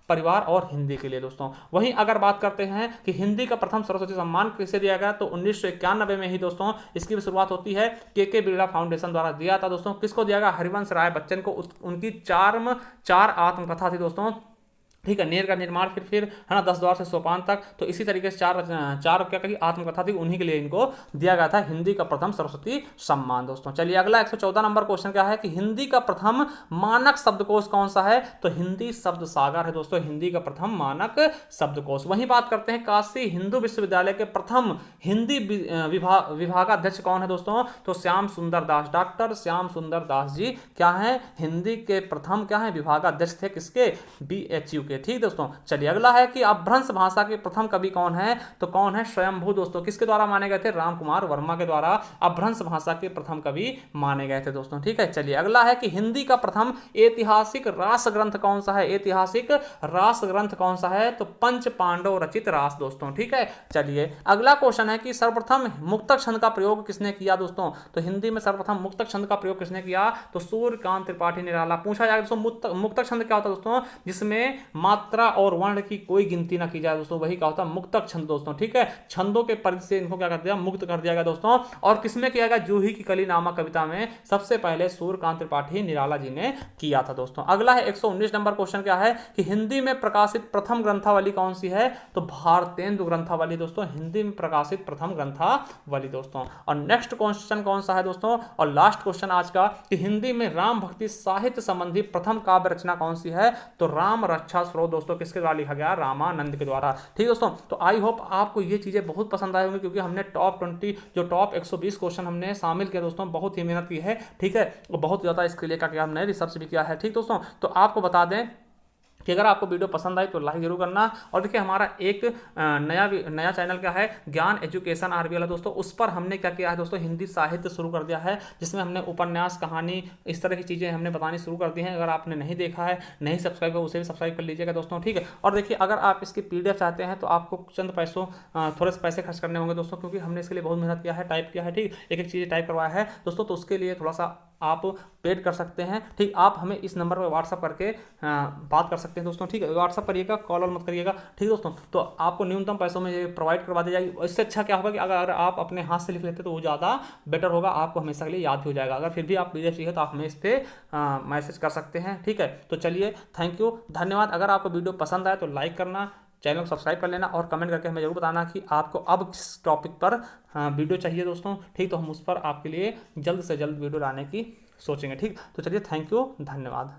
परिवार और हिंदी के लिए दोस्तों। वहीं अगर बात करते हैं कि हिंदी का प्रथम सरस्वती सम्मान किसे दिया गया, तो 1991 में ही दोस्तों इसकी भी शुरुआत होती है। के बिरला फाउंडेशन द्वारा दिया था दोस्तों। किसको दिया गया? हरिवंश राय बच्चन को। उनकी चार आत्मकथा थी दोस्तों। ठीक है, नेर का निर्माण, फिर है ना 10 द्वार से सोपान तक, तो इसी तरीके से चार क्या कही आत्मकथा थी, उन्हीं के लिए इनको दिया गया था हिंदी का प्रथम सरस्वती सम्मान दोस्तों। चलिए अगला 114 नंबर क्वेश्चन क्या है कि हिंदी का प्रथम मानक शब्दकोश कौन सा है? तो हिंदी शब्द सागर है दोस्तों, हिंदी का प्रथम मानक शब्दकोश। वहीं बात करते हैं काशी हिंदू विश्वविद्यालय के प्रथम हिंदी विभागाध्यक्ष कौन है दोस्तों? तो श्याम सुंदर दास, डॉक्टर श्याम सुंदर दास जी क्या है? हिंदी के प्रथम क्या है? विभागाध्यक्ष थे। किसके? BHU के। ठीक दोस्तों, चलिए अगला है कि अपभ्रंश भाषा के प्रथम कवि कौन है? तो कौन है? स्वयंभू दोस्तों। किसके द्वारा माने गए थे? राम कुमार वर्मा के द्वारा अपभ्रंश भाषा के प्रथम कवि माने गए थे दोस्तों। ठीक है, चलिए अगला है कि हिंदी का प्रथम ऐतिहासिक रास ग्रंथ कौन सा है? ऐतिहासिक रास ग्रंथ कौन सा है? तो पंच पांडव रचित रास दोस्तों। ठीक है, चलिए अगला क्वेश्चन है कि सर्वप्रथम मुक्तक छंद का प्रयोग किसने किया दोस्तों? तो हिंदी में सर्वप्रथम मुक्तक छंद का प्रयोग किसने किया? तो सूर्यकांत त्रिपाठी निराला। पूछा जाएगा दोस्तों मुक्तक छंद क्या होता है दोस्तों? जिसमें मात्रा और वर्ण की कोई गिनती ना की जाए दोस्तों, वही क्या होता है मुक्तक छंद दोस्तों। ठीक है, छंदों के परिधि से इनको क्या कर दिया, मुक्त कर दिया गया दोस्तों। और किसमें किया गया, जूही की कली नामक कविता में सबसे पहले सूर्यकांत त्रिपाठी निराला जी ने किया था दोस्तों। अगला है 119 नंबर क्वेश्चन, क्या है कि हिंदी में प्रकाशित प्रथम ग्रंथावली कौन सी है, तो भारतेंदु ग्रंथावली दोस्तों, हिंदी में प्रकाशित प्रथम ग्रंथावली दोस्तों। और नेक्स्ट क्वेश्चन कौन सा है दोस्तों, और लास्ट क्वेश्चन आज का, कि हिंदी में राम भक्ति साहित्य संबंधी प्रथम काव्य रचना कौन सी है, तो राम रक्षा स्रोत दोस्तों किसके द्वारा लिखा गया, रामानंद के द्वारा। ठीक दोस्तों, तो आई होप आपको ये चीजें बहुत पसंद आए होंगे, क्योंकि हमने टॉप 20 जो टॉप 120 क्वेश्चन हमने शामिल किया दोस्तों, बहुत ही मेहनत की है। ठीक है, बहुत ज्यादा इसके लिए क्या हमने रिसर्च भी किया है। ठीक दोस्तों, तो आपको बता दें कि अगर आपको वीडियो पसंद आई तो लाइक जरूर करना। और देखिए हमारा एक नया चैनल क्या है, ज्ञान एजुकेशन आरबी वाला दोस्तों, उस पर हमने क्या किया है दोस्तों, हिंदी साहित्य शुरू कर दिया है, जिसमें हमने उपन्यास, कहानी, इस तरह की चीज़ें हमने बतानी शुरू कर दी हैं। अगर आपने नहीं देखा है, नहीं सब्सक्राइब किया, उसे भी सब्सक्राइब कर लीजिएगा दोस्तों। ठीक है, और देखिए अगर आप इसकी PDF चाहते हैं तो आपको चंद पैसों थोड़े से पैसे खर्च करने होंगे दोस्तों, क्योंकि हमने इसके लिए बहुत मेहनत किया है, टाइप किया है। ठीक, एक एक चीज़ टाइप करवाया है दोस्तों, तो उसके लिए थोड़ा सा आप पेड कर सकते हैं। ठीक, आप हमें इस नंबर पर व्हाट्सअप करके बात कर सकते हैं दोस्तों। ठीक है, व्हाट्सअप करिएगा, कॉल और मत करिएगा। ठीक दोस्तों, तो आपको न्यूनतम पैसों में ये प्रोवाइड करवा दी जाएगी। इससे अच्छा क्या होगा कि अगर आप अपने हाथ से लिख लेते तो वो ज़्यादा बेटर होगा, आपको हमेशा के लिए याद भी हो जाएगा। अगर फिर भी आप PDF चाहिए तो आप हमें इस पर मैसेज कर सकते हैं। ठीक है, तो चलिए, थैंक यू, धन्यवाद। अगर आपको वीडियो पसंद आए तो लाइक करना, चैनल को सब्सक्राइब कर लेना, और कमेंट करके हमें जरूर बताना कि आपको अब किस टॉपिक पर वीडियो चाहिए दोस्तों। ठीक, तो हम उस पर आपके लिए जल्द से जल्द वीडियो लाने की सोचेंगे। ठीक, तो चलिए, थैंक यू, धन्यवाद।